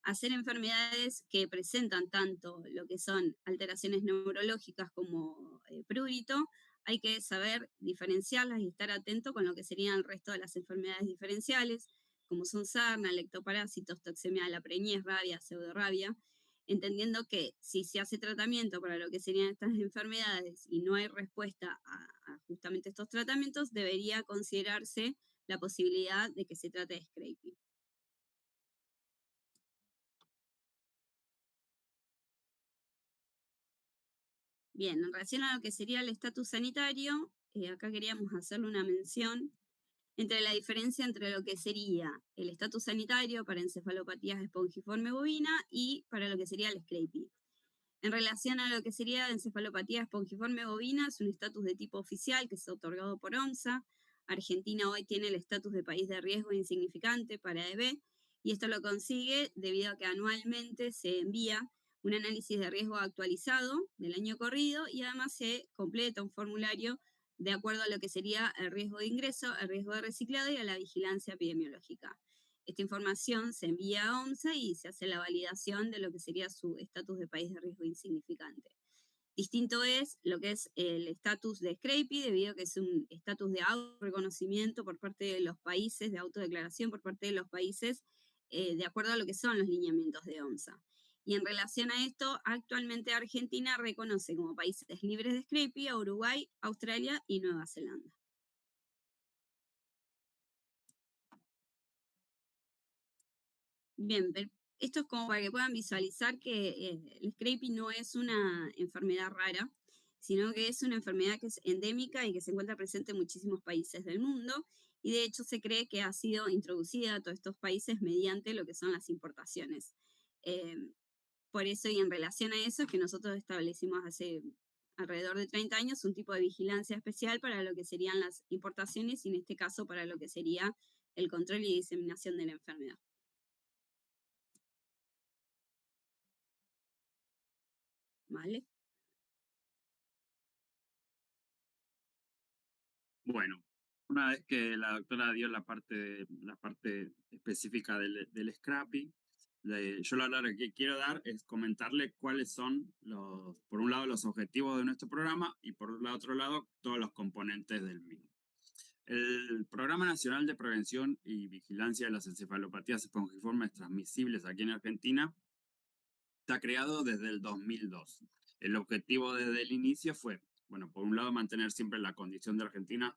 Hacer enfermedades que presentan tanto lo que son alteraciones neurológicas como prurito, hay que saber diferenciarlas y estar atento con lo que serían el resto de las enfermedades diferenciales, como son sarna, lectoparásitos, toxemia de la preñez, rabia, pseudorrabia, entendiendo que si se hace tratamiento para lo que serían estas enfermedades y no hay respuesta a justamente estos tratamientos, debería considerarse la posibilidad de que se trate de Scrapie. Bien, en relación a lo que sería el estatus sanitario, acá queríamos hacerle una mención entre la diferencia entre lo que sería el estatus sanitario para encefalopatías espongiforme bovina y para lo que sería el Scrapie. En relación a lo que sería encefalopatía espongiforme bovina, es un estatus de tipo oficial que es otorgado por OMSA. Argentina hoy tiene el estatus de país de riesgo insignificante para EB, y esto lo consigue debido a que anualmente se envía un análisis de riesgo actualizado del año corrido y además se completa un formulario de acuerdo a lo que sería el riesgo de ingreso, el riesgo de reciclado y a la vigilancia epidemiológica. Esta información se envía a OMSA y se hace la validación de lo que sería su estatus de país de riesgo insignificante. Distinto es lo que es el estatus de Scrapie, debido a que es un estatus de autorreconocimiento por parte de los países, de autodeclaración por parte de los países, de acuerdo a lo que son los lineamientos de OMSA. Y en relación a esto, actualmente Argentina reconoce como países libres de Scrapie a Uruguay, Australia y Nueva Zelanda. Bien, esto es como para que puedan visualizar que el Scrapie no es una enfermedad rara, sino que es una enfermedad que es endémica y que se encuentra presente en muchísimos países del mundo, y de hecho se cree que ha sido introducida a todos estos países mediante lo que son las importaciones. Por eso, y en relación a eso, es que nosotros establecimos hace alrededor de 30 años un tipo de vigilancia especial para lo que serían las importaciones y en este caso para lo que sería el control y diseminación de la enfermedad. ¿Vale? Bueno, una vez que la doctora dio la parte específica del Scrappy, yo lo que quiero dar es comentarle cuáles son, por un lado, los objetivos de nuestro programa y por otro lado, todos los componentes del mismo. El Programa Nacional de Prevención y Vigilancia de las Encefalopatías Espongiformes Transmisibles aquí en Argentina está creado desde el 2002. El objetivo desde el inicio fue, bueno, por un lado, mantener siempre la condición de Argentina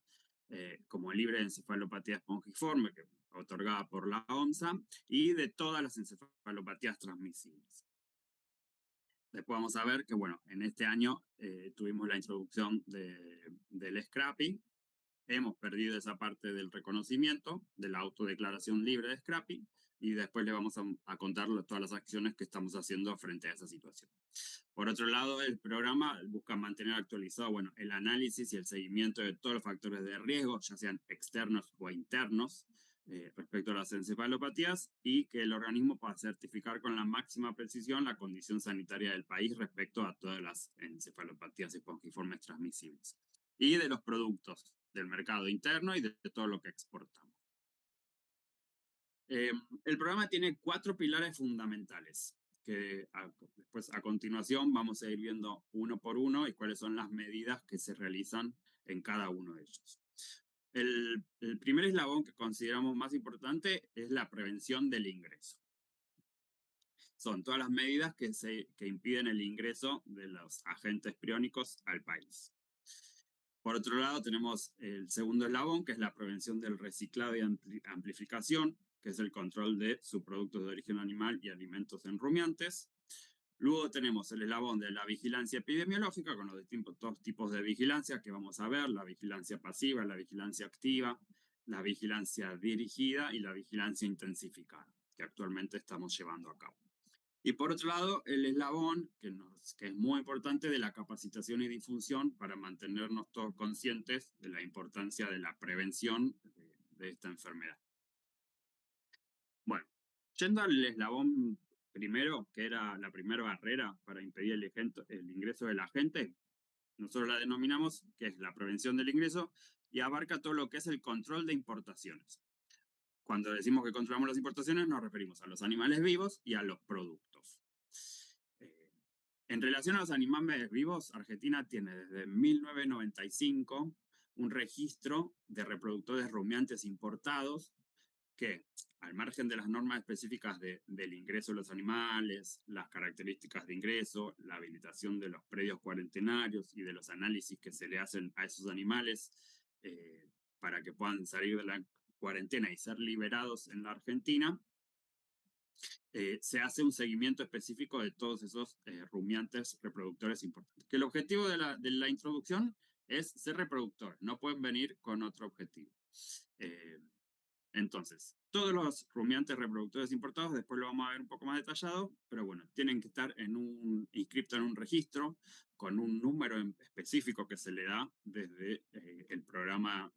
como libre de encefalopatía espongiforme, que otorgada por la OMSA, y de todas las encefalopatías transmisibles. Después vamos a ver que, bueno, en este año tuvimos la introducción del Scrappy. Hemos perdido esa parte del reconocimiento, de la autodeclaración libre de Scrappy, y después le vamos a contar todas las acciones que estamos haciendo frente a esa situación. Por otro lado, el programa busca mantener actualizado, bueno, el análisis y el seguimiento de todos los factores de riesgo, ya sean externos o internos, respecto a las encefalopatías, y que el organismo pueda certificar con la máxima precisión la condición sanitaria del país respecto a todas las encefalopatías espongiformes transmisibles. Y de los productos del mercado interno y de todo lo que exportamos. El programa tiene 4 pilares fundamentales, que después a continuación vamos a ir viendo uno por uno y cuáles son las medidas que se realizan en cada uno de ellos. El primer eslabón que consideramos más importante es la prevención del ingreso. Son todas las medidas que impiden el ingreso de los agentes priónicos al país. Por otro lado, tenemos el segundo eslabón, que es la prevención del reciclado y amplificación, que es el control de subproductos de origen animal y alimentos en rumiantes. Luego tenemos el eslabón de la vigilancia epidemiológica, con los distintos tipos de vigilancia que vamos a ver: la vigilancia pasiva, la vigilancia activa, la vigilancia dirigida y la vigilancia intensificada, que actualmente estamos llevando a cabo. Y por otro lado, el eslabón, que es muy importante, de la capacitación y difusión para mantenernos todos conscientes de la importancia de la prevención de esta enfermedad. Bueno, yendo al eslabón primero, que era la primera barrera para impedir el ingreso de la gente, nosotros la denominamos que es la prevención del ingreso y abarca todo lo que es el control de importaciones. Cuando decimos que controlamos las importaciones, nos referimos a los animales vivos y a los productos. En relación a los animales vivos, Argentina tiene desde 1995 un registro de reproductores rumiantes importados que, al margen de las normas específicas del ingreso de los animales, las características de ingreso, la habilitación de los predios cuarentenarios y de los análisis que se le hacen a esos animales para que puedan salir de la cuarentena y ser liberados en la Argentina, se hace un seguimiento específico de todos esos rumiantes reproductores importantes. Que el objetivo de la introducción es ser reproductor, no pueden venir con otro objetivo. Entonces, todos los rumiantes reproductores importados, después lo vamos a ver un poco más detallado, pero bueno, tienen que estar inscriptos en un registro con un número específico que se le da desde el programa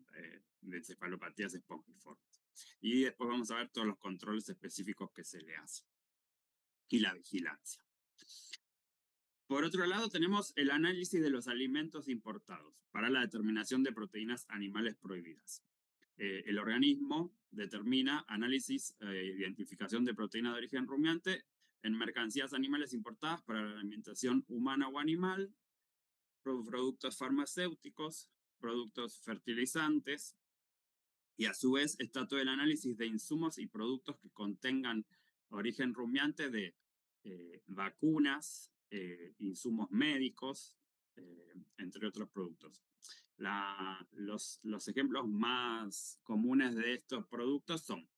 de encefalopatías espongiformes. Y después vamos a ver todos los controles específicos que se le hacen. Y la vigilancia. Por otro lado, tenemos el análisis de los alimentos importados para la determinación de proteínas animales prohibidas. El organismo determina análisis e identificación de proteínas de origen rumiante en mercancías animales importadas para la alimentación humana o animal, productos farmacéuticos, productos fertilizantes, y a su vez está todo el análisis de insumos y productos que contengan origen rumiante de vacunas, insumos médicos, entre otros productos. Los ejemplos más comunes de estos productos son: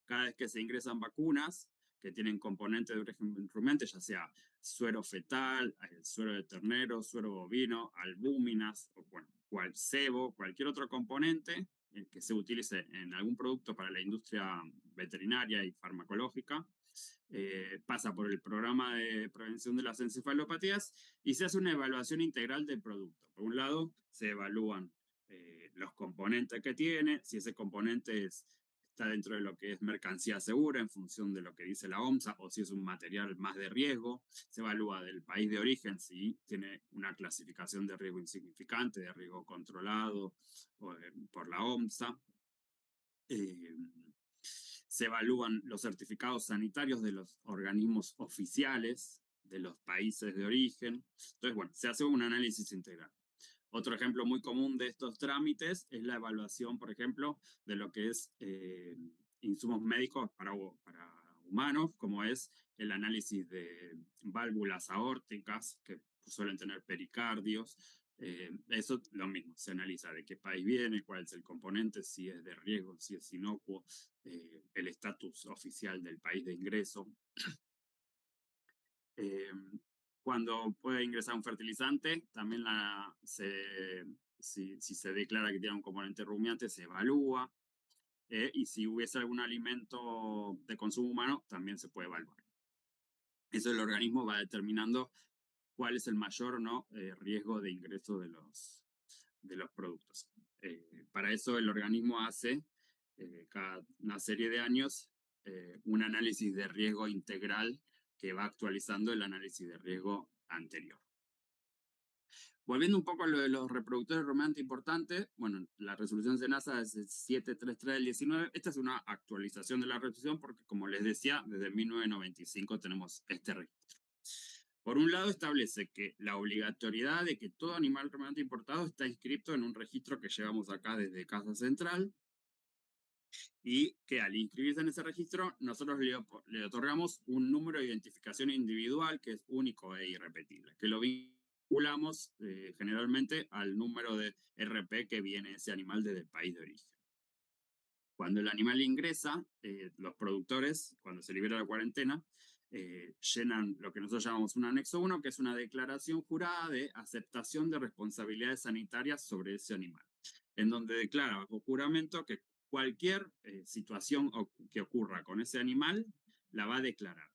cada vez que se ingresan vacunas que tienen componentes de origen rumiante, ya sea suero fetal, suero de ternero, suero bovino, albúminas, o bueno, cebo, cualquier otro componente que se utilice en algún producto para la industria veterinaria y farmacológica, pasa por el programa de prevención de las encefalopatías y se hace una evaluación integral del producto. Por un lado, se evalúan los componentes que tiene, si ese componente está dentro de lo que es mercancía segura en función de lo que dice la OMSA, o si es un material más de riesgo. Se evalúa del país de origen, si tiene una clasificación de riesgo insignificante, de riesgo controlado por la OMSA. Se evalúan los certificados sanitarios de los organismos oficiales de los países de origen. Entonces, bueno, se hace un análisis integral. Otro ejemplo muy común de estos trámites es la evaluación, por ejemplo, de lo que es insumos médicos para humanos, como es el análisis de válvulas aórticas, que suelen tener pericardios. Eso lo mismo, se analiza de qué país viene, cuál es el componente, si es de riesgo, si es inocuo, el estatus oficial del país de ingreso. Cuando puede ingresar un fertilizante, también si se declara que tiene un componente rumiante, se evalúa. Y si hubiese algún alimento de consumo humano, también se puede evaluar. Eso el organismo va determinando cuál es el mayor o no riesgo de ingreso de los productos. Para eso el organismo hace cada una serie de años un análisis de riesgo integral que va actualizando el análisis de riesgo anterior. Volviendo un poco a lo de los reproductores rumiantes importantes, bueno, la resolución SENASA es el 733 del 19. Esta es una actualización de la resolución porque, como les decía, desde 1995 tenemos este registro. Por un lado, establece que la obligatoriedad de que todo animal rumiante importado está inscrito en un registro que llevamos acá desde Casa Central, y que al inscribirse en ese registro, nosotros le otorgamos un número de identificación individual que es único e irrepetible, que lo vinculamos generalmente al número de RP que viene ese animal desde el país de origen. Cuando el animal ingresa, los productores, cuando se libera la cuarentena, llenan lo que nosotros llamamos un anexo 1, que es una declaración jurada de aceptación de responsabilidades sanitarias sobre ese animal, en donde declara bajo juramento que cualquier situación que ocurra con ese animal la va a declarar.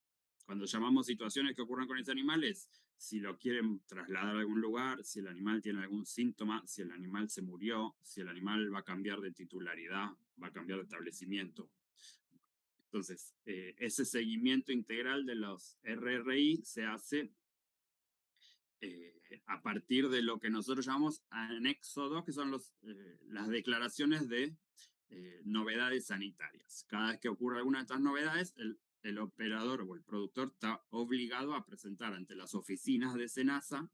Cuando llamamos situaciones que ocurran con ese animal es si lo quieren trasladar a algún lugar, si el animal tiene algún síntoma, si el animal se murió, si el animal va a cambiar de titularidad, va a cambiar de establecimiento. Entonces, ese seguimiento integral de los RRI se hace a partir de lo que nosotros llamamos anexo 2, que son las declaraciones de novedades sanitarias. Cada vez que ocurre alguna de estas novedades, el operador o el productor está obligado a presentar ante las oficinas de SENASA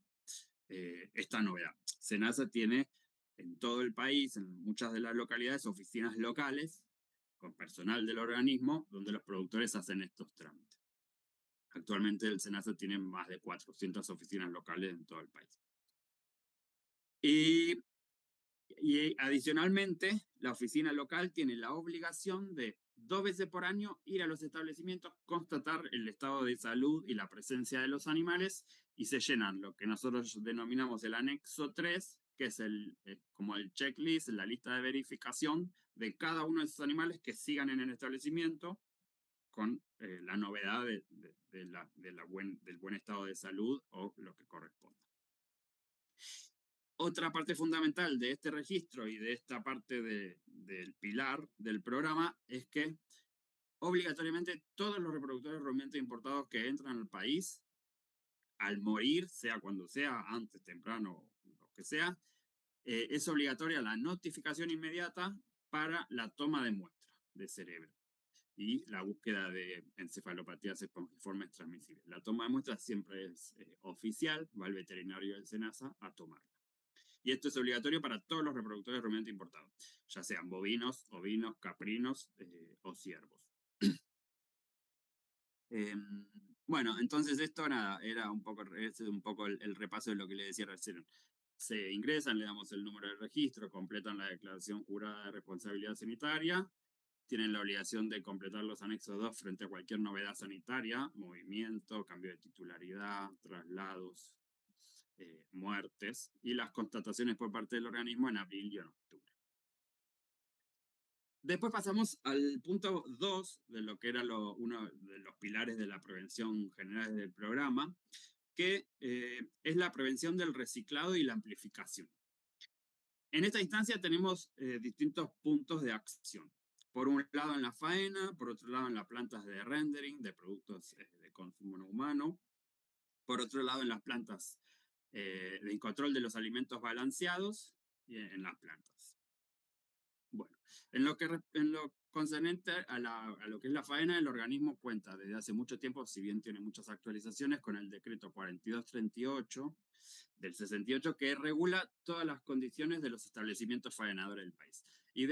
esta novedad. SENASA tiene en todo el país, en muchas de las localidades, oficinas locales con personal del organismo donde los productores hacen estos trámites. Actualmente el SENASA tiene más de 400 oficinas locales en todo el país. Y adicionalmente, la oficina local tiene la obligación de 2 veces por año ir a los establecimientos, constatar el estado de salud y la presencia de los animales, y se llenan lo que nosotros denominamos el anexo 3, que es como el checklist, la lista de verificación de cada uno de esos animales que sigan en el establecimiento con la novedad del buen estado de salud o lo que corresponda. Otra parte fundamental de este registro y de esta parte del pilar del programa es que obligatoriamente todos los reproductores rumiantes importados que entran al país, al morir, sea cuando sea, antes, temprano, lo que sea, es obligatoria la notificación inmediata para la toma de muestra de cerebro y la búsqueda de encefalopatías espongiformes transmisibles. La toma de muestras siempre es oficial, va el veterinario del SENASA a tomarla. Y esto es obligatorio para todos los reproductores rumiantes importados, ya sean bovinos, ovinos, caprinos o ciervos. Bueno, entonces esto nada, era un poco el repaso de lo que le decía recién. Se ingresan, le damos el número de registro, completan la declaración jurada de responsabilidad sanitaria, tienen la obligación de completar los anexos 2 frente a cualquier novedad sanitaria, movimiento, cambio de titularidad, traslados, muertes, y las constataciones por parte del organismo en abril y en octubre. Después pasamos al punto 2 de lo que era uno de los pilares de la prevención general del programa, que es la prevención del reciclado y la amplificación. En esta instancia tenemos distintos puntos de acción. Por un lado en la faena, por otro lado en las plantas de rendering de productos de consumo no humano, por otro lado en las plantas de control de los alimentos balanceados y en las plantas. Bueno, en lo concerniente a lo que es la faena, el organismo cuenta desde hace mucho tiempo, si bien tiene muchas actualizaciones, con el decreto 4238 del 68, que regula todas las condiciones de los establecimientos faenadores del país. Y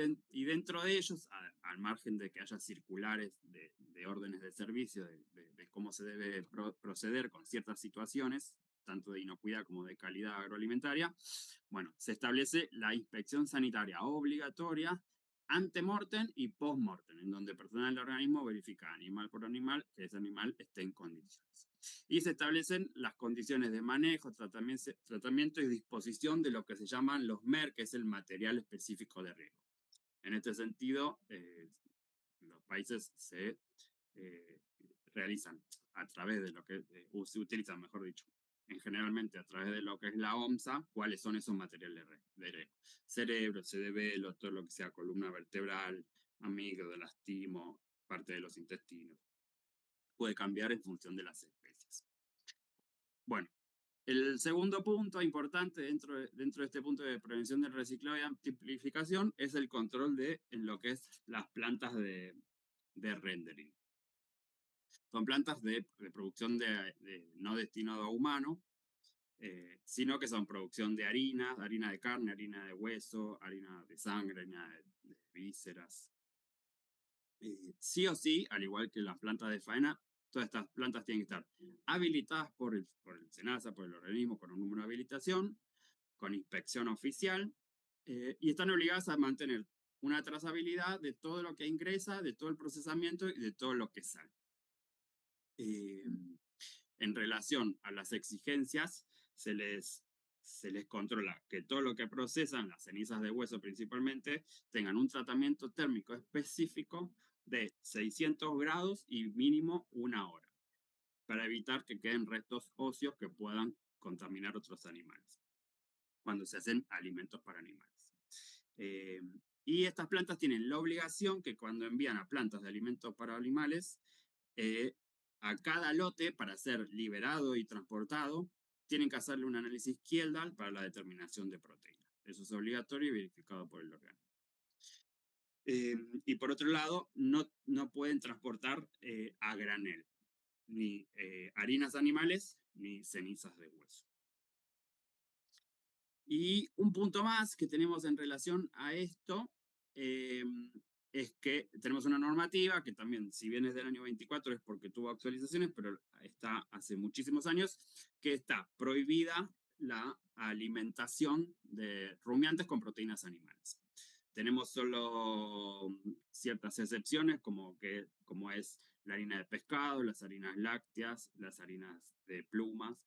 dentro de ellos, al margen de que haya circulares de órdenes de servicio, de cómo se debe proceder con ciertas situaciones, tanto de inocuidad como de calidad agroalimentaria, bueno, se establece la inspección sanitaria obligatoria ante mortem y post mortem, en donde el personal del organismo verifica animal por animal que ese animal esté en condiciones. Y se establecen las condiciones de manejo, tratamiento y disposición de lo que se llaman los MER, que es el material específico de riego. En este sentido, los países se realizan a través de lo que se utilizan, mejor dicho, generalmente a través de lo que es la OMSA, cuáles son esos materiales de riego. Cerebro, cerebelo, todo lo que sea columna vertebral, amígdalas, timo, parte de los intestinos. Puede cambiar en función de las especies. Bueno, el segundo punto importante dentro de este punto de prevención del reciclado y amplificación es el control en lo que es las plantas de rendering. Son plantas de producción no destinado a humano, sino que son producción de harina de carne, harina de hueso, harina de sangre, harina de vísceras. Sí o sí, al igual que las plantas de faena, todas estas plantas tienen que estar habilitadas por el SENASA, por el organismo, con un número de habilitación, con inspección oficial, y están obligadas a mantener una trazabilidad de todo lo que ingresa, de todo el procesamiento y de todo lo que sale. En relación a las exigencias, se les controla que todo lo que procesan, las cenizas de hueso principalmente, tengan un tratamiento térmico específico de 600 grados y mínimo 1 hora, para evitar que queden restos óseos que puedan contaminar otros animales, cuando se hacen alimentos para animales. Y estas plantas tienen la obligación que cuando envían a plantas de alimentos para animales, a cada lote, para ser liberado y transportado, tienen que hacerle un análisis Kjeldahl para la determinación de proteína. Eso es obligatorio y verificado por el organismo. Y por otro lado, no pueden transportar a granel, ni harinas animales, ni cenizas de hueso. Y un punto más que tenemos en relación a esto es que tenemos una normativa que también, si bien es del año 24, es porque tuvo actualizaciones, pero está hace muchísimos años, que está prohibida la alimentación de rumiantes con proteínas animales. Tenemos solo ciertas excepciones, como es la harina de pescado, las harinas lácteas, las harinas de plumas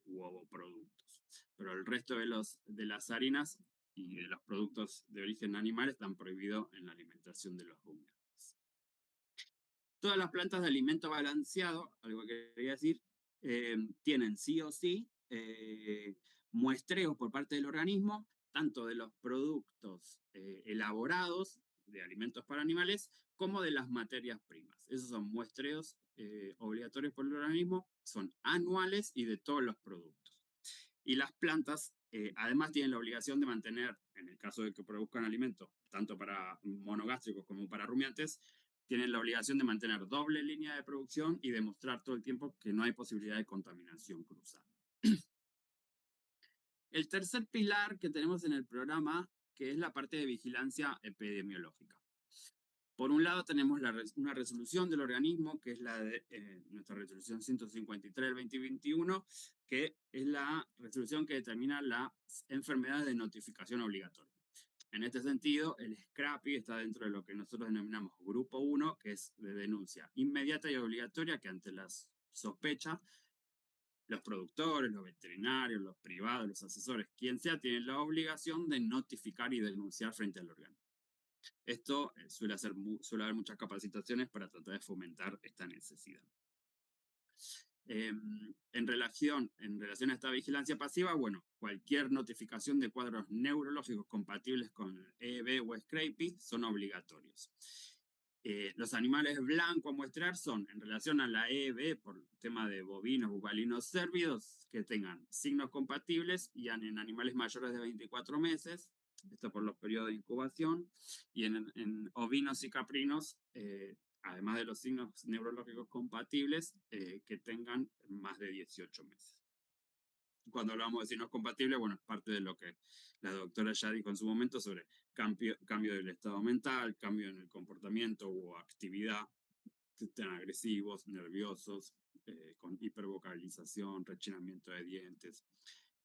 u ovoproductos. Pero el resto de las harinas y de los productos de origen animal están prohibidos en la alimentación de los rumiantes. Todas las plantas de alimento balanceado, algo que quería decir, tienen sí o sí muestreos por parte del organismo, tanto de los productos elaborados de alimentos para animales, como de las materias primas. Esos son muestreos obligatorios por el organismo, son anuales y de todos los productos. Y las plantas, además, tienen la obligación de mantener, en el caso de que produzcan alimentos, tanto para monogástricos como para rumiantes, tienen la obligación de mantener doble línea de producción y demostrar todo el tiempo que no hay posibilidad de contaminación cruzada. El tercer pilar que tenemos en el programa, que es la parte de vigilancia epidemiológica. Por un lado tenemos una resolución del organismo, que es la de nuestra resolución 153 del 2021, que es la resolución que determina las enfermedades de notificación obligatoria. En este sentido, el SCRAPI está dentro de lo que nosotros denominamos Grupo 1, que es de denuncia inmediata y obligatoria, que ante las sospechas, los productores, los veterinarios, los privados, los asesores, quien sea, tienen la obligación de notificar y denunciar frente al organismo. Esto suele haber muchas capacitaciones para tratar de fomentar esta necesidad. En relación a esta vigilancia pasiva, bueno, cualquier notificación de cuadros neurológicos compatibles con EEB o SCRAPY son obligatorios. Los animales blancos a muestrear son, en relación a la EEB, por el tema de bovinos, bubalinos, cérvidos, que tengan signos compatibles y en animales mayores de 24 meses, esto por los periodos de incubación, y en ovinos y caprinos, además de los signos neurológicos compatibles, que tengan más de 18 meses. Cuando hablamos de signos compatibles, bueno, es parte de lo que la doctora ya dijo en su momento sobre cambio del estado mental, cambio en el comportamiento o actividad, que estén agresivos, nerviosos, con hipervocalización, rechinamiento de dientes,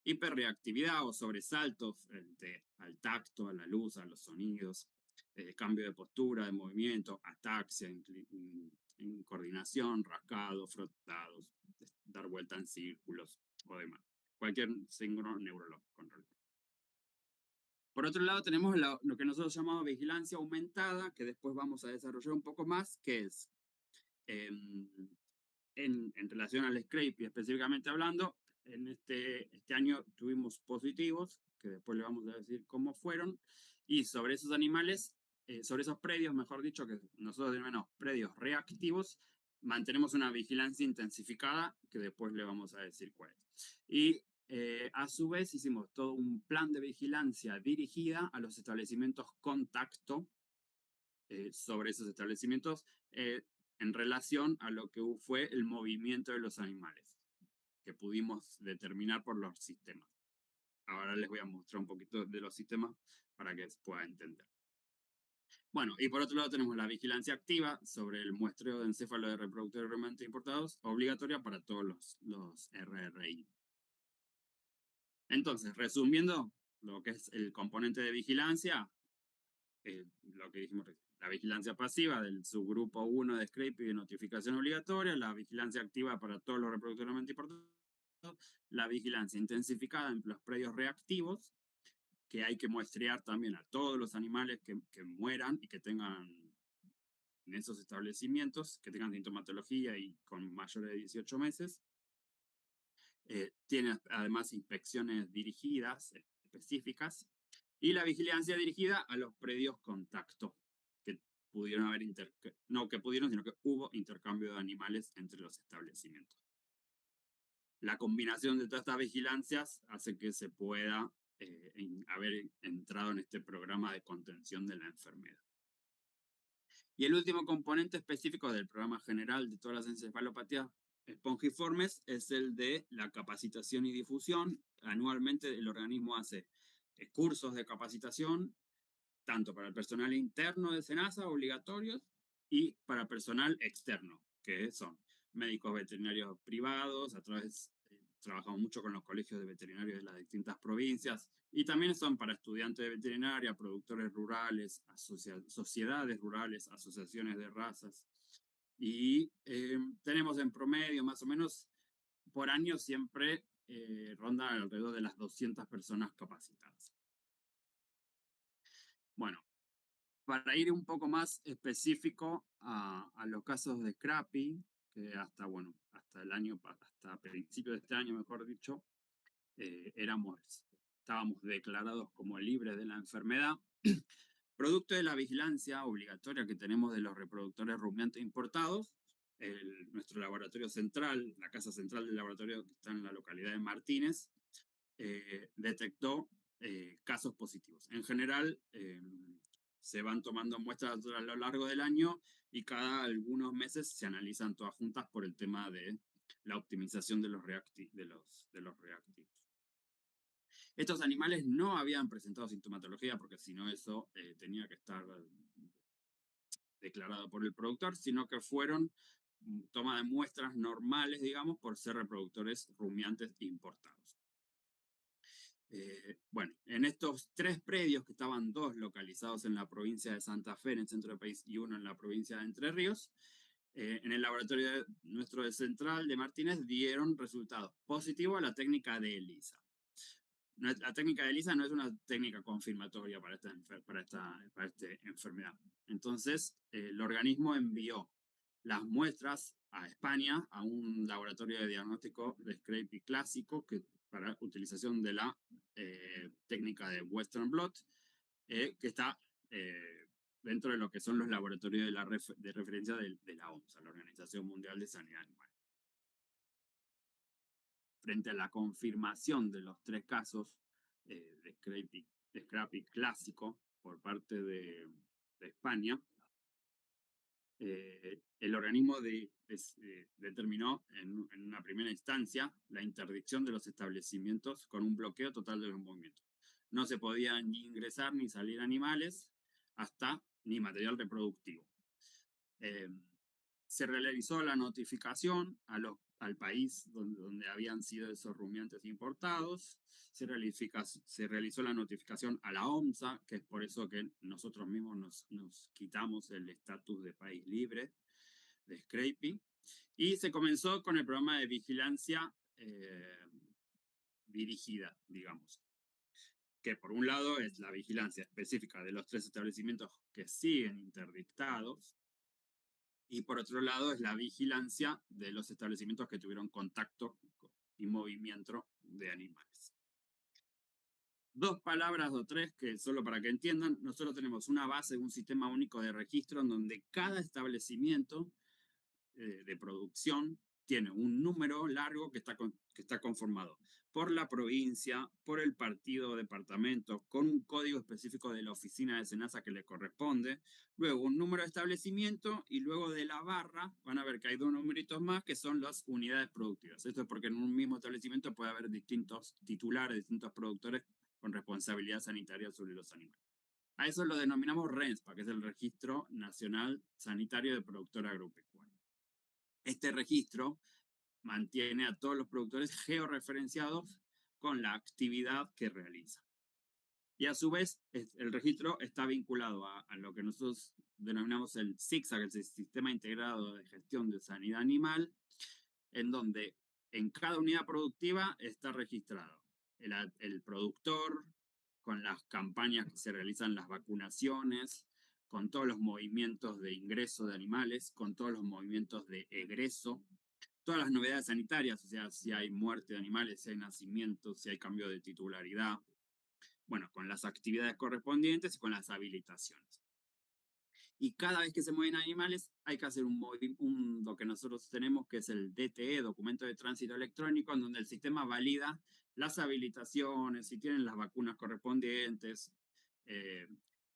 hiperreactividad o sobresaltos frente al tacto, a la luz, a los sonidos, cambio de postura, de movimiento, ataxia, coordinación, rascado, frotados, dar vuelta en círculos o demás. Cualquier signo neurológico en realidad. Por otro lado, tenemos lo que nosotros llamamos vigilancia aumentada, que después vamos a desarrollar un poco más, que es en relación al SCRAPY específicamente hablando. En este año tuvimos positivos, que después le vamos a decir cómo fueron, y sobre esos animales, sobre esos predios, mejor dicho, que nosotros denominamos predios reactivos, mantenemos una vigilancia intensificada, que después le vamos a decir cuál es. Y a su vez hicimos todo un plan de vigilancia dirigida a los establecimientos contacto sobre esos establecimientos en relación a lo que fue el movimiento de los animales, que pudimos determinar por los sistemas. Ahora les voy a mostrar un poquito de los sistemas para que se pueda entender. Bueno, y por otro lado tenemos la vigilancia activa sobre el muestreo de encéfalo de reproductores rumiantes importados, obligatoria para todos los RRI. Entonces, resumiendo lo que es el componente de vigilancia, lo que dijimos recién, la vigilancia pasiva del subgrupo 1 de SCRAPY de notificación obligatoria, la vigilancia activa para todos los reproductores rumiantes importados, la vigilancia intensificada en los predios reactivos, que hay que muestrear también a todos los animales que mueran y que tengan en esos establecimientos, que tengan sintomatología y con mayores de 18 meses. Tiene además inspecciones dirigidas, específicas, y la vigilancia dirigida a los predios contacto, que pudieron haber, sino que hubo intercambio de animales entre los establecimientos. La combinación de todas estas vigilancias hace que se pueda haber entrado en este programa de contención de la enfermedad. Y el último componente específico del programa general de todas las encefalopatías espongiformes es el de la capacitación y difusión. Anualmente el organismo hace cursos de capacitación, tanto para el personal interno de SENASA, obligatorios, y para personal externo, que son médicos veterinarios privados, trabajamos mucho con los colegios de veterinarios de las distintas provincias, y también son para estudiantes de veterinaria, productores rurales, sociedades rurales, asociaciones de razas. Y tenemos en promedio, más o menos, por año siempre ronda alrededor de las 200 personas capacitadas. Bueno, para ir un poco más específico a los casos de SCRAPY, que hasta principios de este año, mejor dicho, estábamos declarados como libres de la enfermedad, producto de la vigilancia obligatoria que tenemos de los reproductores rumiantes importados. Nuestro laboratorio central, la casa central del laboratorio que está en la localidad de Martínez, detectó casos positivos. En general, se van tomando muestras a lo largo del año y cada algunos meses se analizan todas juntas por el tema de la optimización de los reactivos. Estos animales no habían presentado sintomatología, porque si no eso tenía que estar declarado por el productor, sino que fueron toma de muestras normales, digamos, por ser reproductores rumiantes importados. Bueno, en estos 3 predios, que estaban 2 localizados en la provincia de Santa Fe, en el centro del país, y uno en la provincia de Entre Ríos, en el laboratorio nuestro de Central de Martínez dieron resultados positivos a la técnica de ELISA. la técnica de ELISA no es una técnica confirmatoria para esta enfermedad. Entonces, el organismo envió las muestras a España, a un laboratorio de diagnóstico de Scrapie clásico, para utilización de la técnica de Western Blot, que está dentro de lo que son los laboratorios de referencia de la OMS, la Organización Mundial de Sanidad Animal. Frente a la confirmación de los 3 casos de Scrapie clásico por parte de España, el organismo determinó en una primera instancia la interdicción de los establecimientos con un bloqueo total de los movimientos. No se podía ni ingresar ni salir animales, ni material reproductivo. Se realizó la notificación al país donde habían sido esos rumiantes importados. Se realizó la notificación a la OMSA, que es por eso que nosotros mismos nos quitamos el estatus de país libre de Scrapie. Y se comenzó con el programa de vigilancia dirigida, digamos, que por un lado es la vigilancia específica de los 3 establecimientos que siguen interdictados, y por otro lado es la vigilancia de los establecimientos que tuvieron contacto y movimiento de animales. 2 palabras o 3 que solo para que entiendan, nosotros tenemos una base, un sistema único de registro en donde cada establecimiento de producción tiene un número largo que está conformado por la provincia, por el partido o departamento, con un código específico de la oficina de SENASA que le corresponde, luego un número de establecimiento y luego de la barra van a ver que hay 2 numeritos más que son las unidades productivas. Esto es porque en un mismo establecimiento puede haber distintos titulares, distintos productores con responsabilidad sanitaria sobre los animales. A eso lo denominamos RENSPA, que es el Registro Nacional Sanitario de Productor Agropecuario. Este registro mantiene a todos los productores georreferenciados con la actividad que realizan. Y a su vez, el registro está vinculado a lo que nosotros denominamos el SIGSA, que es el Sistema Integrado de Gestión de Sanidad Animal, en donde en cada unidad productiva está registrado el productor, con las campañas que se realizan, las vacunaciones, con todos los movimientos de ingreso de animales, con todos los movimientos de egreso, todas las novedades sanitarias, o sea, si hay muerte de animales, si hay nacimiento, si hay cambio de titularidad, bueno, con las actividades correspondientes y con las habilitaciones. Y cada vez que se mueven animales hay que hacer lo que nosotros tenemos, que es el DTE, Documento de Tránsito Electrónico, en donde el sistema valida las habilitaciones, si tienen las vacunas correspondientes,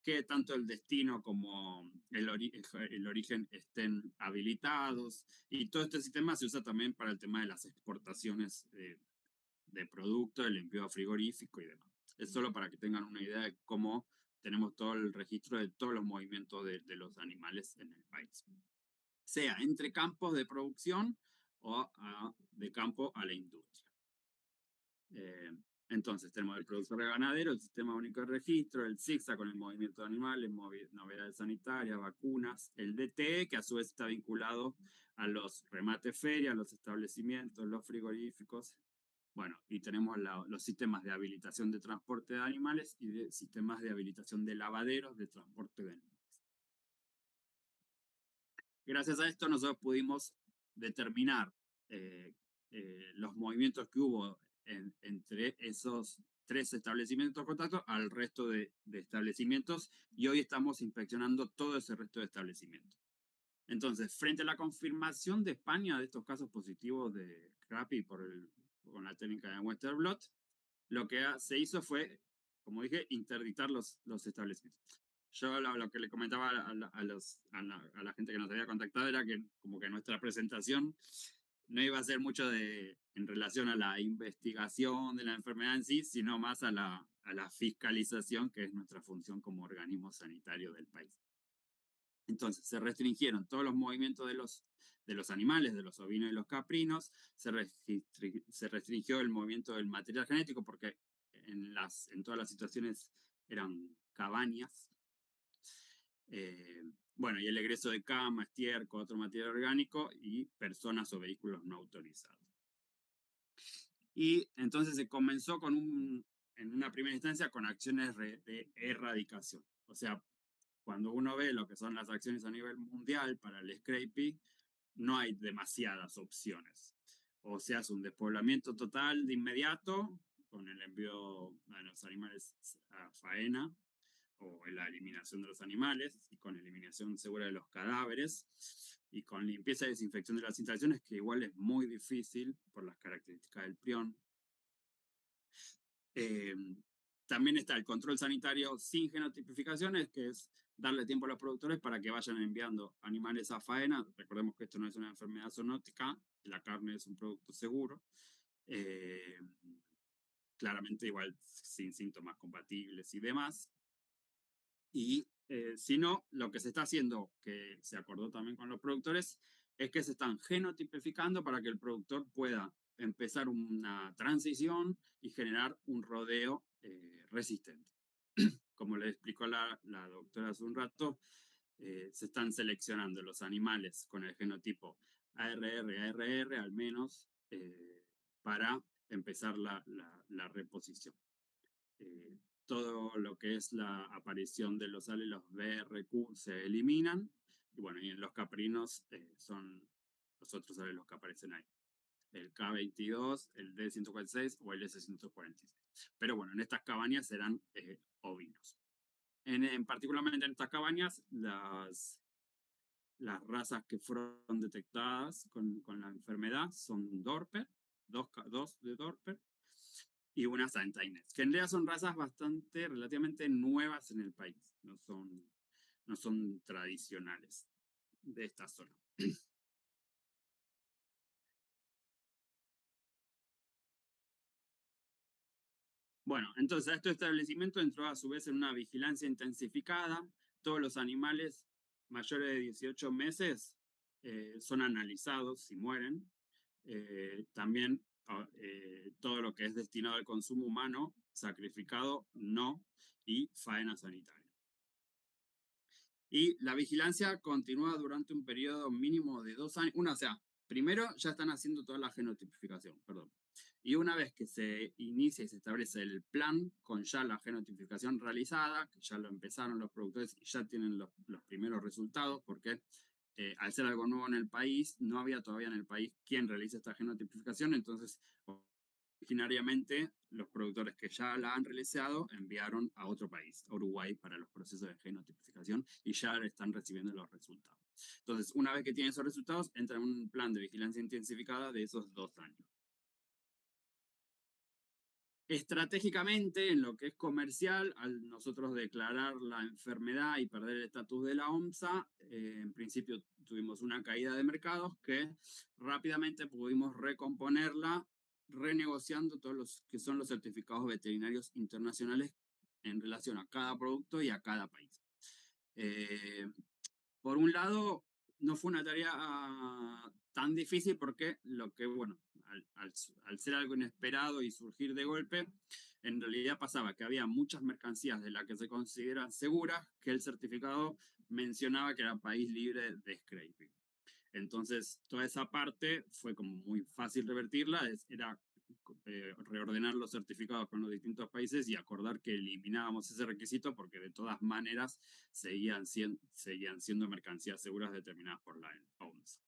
que tanto el destino como el origen estén habilitados. Y todo este sistema se usa también para el tema de las exportaciones de productos, el envío frigorífico y demás. Es solo para que tengan una idea de cómo tenemos todo el registro de todos los movimientos de los animales en el país. Sea entre campos de producción o de campo a la industria. Entonces tenemos el productor ganadero, el sistema único de registro, el SIGSA con el movimiento de animales, novedades sanitarias, vacunas, el DTE, que a su vez está vinculado a los remates ferias, los establecimientos, los frigoríficos. Bueno, y tenemos los sistemas de habilitación de transporte de animales y de sistemas de habilitación de lavaderos de transporte de animales. Gracias a esto nosotros pudimos determinar los movimientos que hubo entre esos 3 establecimientos de contacto al resto de establecimientos, y hoy estamos inspeccionando todo ese resto de establecimientos. Entonces, frente a la confirmación de España de estos casos positivos de Scrapie con la técnica de Western Blot, lo que se hizo fue, como dije, interdictar los establecimientos. Yo lo que le comentaba a la gente que nos había contactado era que como que nuestra presentación no iba a ser mucho en relación a la investigación de la enfermedad en sí, sino más a la fiscalización, que es nuestra función como organismo sanitario del país. Entonces, se restringieron todos los movimientos de los animales, de los ovinos y los caprinos, se restringió el movimiento del material genético, porque en todas las situaciones eran cabañas. Bueno, y el egreso de cama, estiércol, otro material orgánico y personas o vehículos no autorizados. Y entonces se comenzó con en una primera instancia con acciones de erradicación. O sea, cuando uno ve lo que son las acciones a nivel mundial para el scrapie, no hay demasiadas opciones. O se hace un despoblamiento total de inmediato, con el envío de los animales a faena, o la eliminación de los animales, y con eliminación segura de los cadáveres, y con limpieza y desinfección de las instalaciones, que igual es muy difícil por las características del prión. También está el control sanitario sin genotipificaciones, que es darle tiempo a los productores para que vayan enviando animales a faena. Recordemos que esto no es una enfermedad zoonótica, la carne es un producto seguro. Claramente igual sin síntomas compatibles y demás. Y si no, lo que se está haciendo, que se acordó también con los productores, es que se están genotipificando para que el productor pueda empezar una transición y generar un rodeo resistente. Como le explicó la doctora hace un rato, se están seleccionando los animales con el genotipo ARR al menos para empezar la reposición. Todo lo que es la aparición de los alelos BRQ se eliminan, y bueno, y en los caprinos son los otros alelos que aparecen ahí, el K22, el D146 o el S146. Pero bueno, en estas cabañas serán ovinos. Particularmente en estas cabañas, las razas que fueron detectadas con la enfermedad son Dorper, dos de Dorper, y una Santa Inés, que en realidad son razas relativamente nuevas en el país, no son tradicionales de esta zona. Bueno, entonces este establecimiento entró a su vez en una vigilancia intensificada. Todos los animales mayores de 18 meses son analizados si mueren. También todo lo que es destinado al consumo humano, sacrificado, no, y faena sanitaria. Y la vigilancia continúa durante un periodo mínimo de 2 años. O sea, primero ya están haciendo toda la genotipificación, perdón. Y una vez que se inicia y se establece el plan con ya la genotipificación realizada, que ya lo empezaron los productores y ya tienen los primeros resultados, porque al ser algo nuevo en el país, no había todavía en el país quien realice esta genotipificación, entonces originariamente los productores que ya la han realizado enviaron a otro país, a Uruguay, para los procesos de genotipificación y ya están recibiendo los resultados. Entonces, una vez que tienen esos resultados, entra en un plan de vigilancia intensificada de esos 2 años. Estratégicamente, en lo que es comercial, al nosotros declarar la enfermedad y perder el estatus de la OMSA, en principio tuvimos una caída de mercados que rápidamente pudimos recomponerla renegociando todos los que son los certificados veterinarios internacionales en relación a cada producto y a cada país. Por un lado, no fue una tarea tan difícil porque al ser algo inesperado y surgir de golpe, en realidad pasaba que había muchas mercancías de las que se consideran seguras que el certificado mencionaba que era país libre de scraping. Entonces, toda esa parte fue como muy fácil revertirla, era reordenar los certificados con los distintos países y acordar que eliminábamos ese requisito porque de todas maneras seguían siendo mercancías seguras determinadas por la OMS.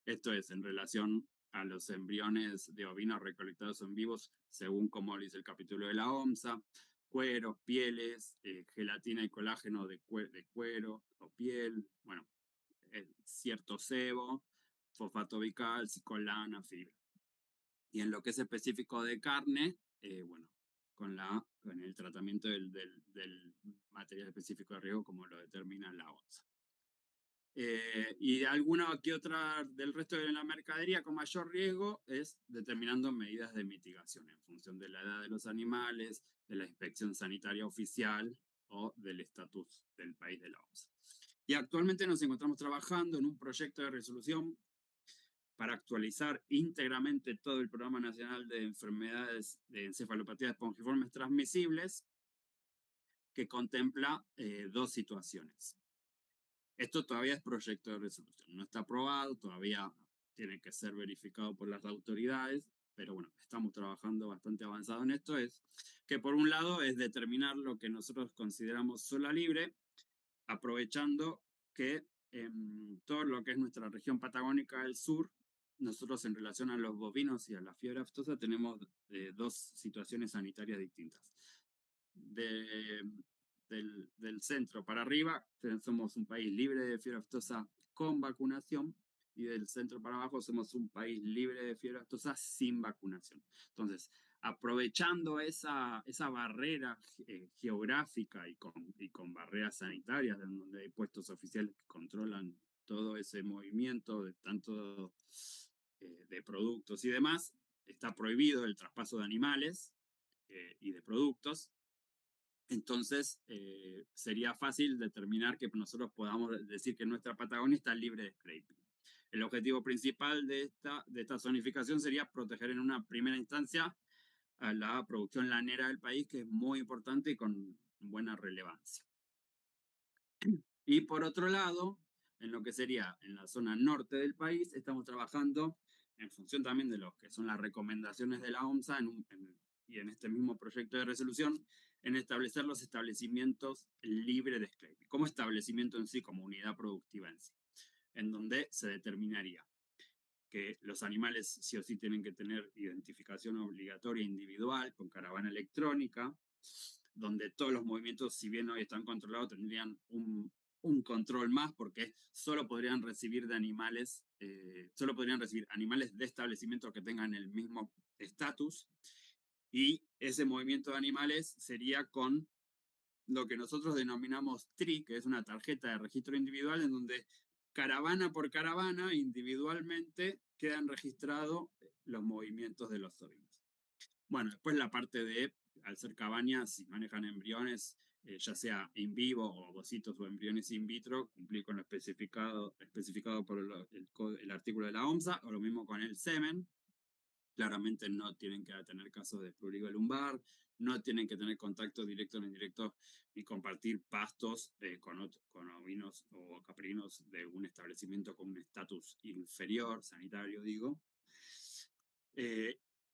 Esto es en relación a los embriones de ovinos recolectados en vivos, según como dice el capítulo de la OMSA, cueros, pieles, gelatina y colágeno de cuero o piel, bueno, cierto sebo, fosfato bical, cicolana, fibra. Y en lo que es específico de carne, con el tratamiento del material específico de riego como lo determina la OMSA. Y alguna que otra del resto de la mercadería con mayor riesgo es determinando medidas de mitigación en función de la edad de los animales, de la inspección sanitaria oficial o del estatus del país de la OMSA. Y actualmente nos encontramos trabajando en un proyecto de resolución para actualizar íntegramente todo el Programa Nacional de Enfermedades de Encefalopatías Espongiformes Transmisibles, que contempla 2 situaciones. Esto todavía es proyecto de resolución, no está aprobado, todavía tiene que ser verificado por las autoridades, pero bueno, estamos trabajando bastante avanzado en esto, es que por un lado es determinar lo que nosotros consideramos zona libre, aprovechando que todo lo que es nuestra región patagónica del sur, nosotros en relación a los bovinos y a la fiebre aftosa tenemos dos situaciones sanitarias distintas. Del centro para arriba somos un país libre de fiebre aftosa con vacunación, y del centro para abajo somos un país libre de fiebre aftosa sin vacunación. Entonces, aprovechando esa barrera geográfica y con barreras sanitarias, donde hay puestos oficiales que controlan todo ese movimiento de tanto de productos y demás, está prohibido el traspaso de animales y de productos. Entonces, sería fácil determinar que nosotros podamos decir que nuestra Patagonia está libre de scraping. El objetivo principal de esta zonificación sería proteger en una primera instancia a la producción lanera del país, que es muy importante y con buena relevancia. Y por otro lado, en lo que sería en la zona norte del país, estamos trabajando en función también de lo que son las recomendaciones de la OMSA y en este mismo proyecto de resolución, en establecer los establecimientos libres de scraping, como establecimiento en sí, como unidad productiva en sí, en donde se determinaría que los animales sí o sí tienen que tener identificación obligatoria individual con caravana electrónica, donde todos los movimientos, si bien hoy están controlados, tendrían un control más, porque solo podrían recibir animales de establecimientos que tengan el mismo estatus, y ese movimiento de animales sería con lo que nosotros denominamos TRI, que es una tarjeta de registro individual, en donde caravana por caravana, individualmente, quedan registrados los movimientos de los ovinos. Bueno, después la parte de, al ser cabañas, si manejan embriones, ya sea in vivo o ovocitos o embriones in vitro, cumplir con lo especificado por el artículo de la OMSA, o lo mismo con el semen. Claramente no tienen que tener casos de prurigo lumbar, no tienen que tener contacto directo ni indirecto, ni compartir pastos con ovinos o caprinos de un establecimiento con un estatus inferior, sanitario digo.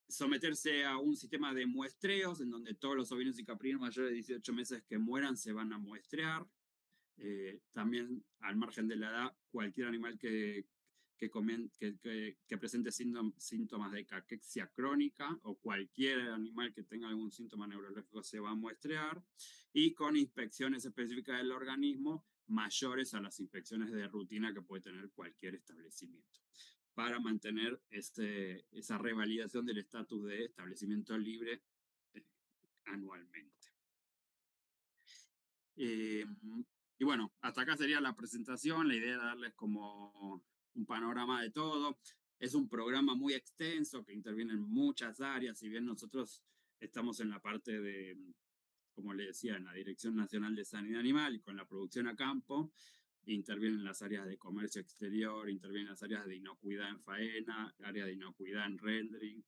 Someterse a un sistema de muestreos en donde todos los ovinos y caprinos mayores de 18 meses que mueran se van a muestrear. También, al margen de la edad, cualquier animal que presente síntomas de caquexia crónica, o cualquier animal que tenga algún síntoma neurológico se va a muestrear, y con inspecciones específicas del organismo mayores a las inspecciones de rutina que puede tener cualquier establecimiento, para mantener esa revalidación del estatus de establecimiento libre anualmente. Y bueno, hasta acá sería la presentación. La idea era darles como un panorama de todo. Es un programa muy extenso que interviene en muchas áreas. Si bien nosotros estamos en la parte de, como le decía, en la Dirección Nacional de Sanidad Animal y con la producción a campo, intervienen las áreas de comercio exterior, intervienen las áreas de inocuidad en faena, áreas de inocuidad en rendering,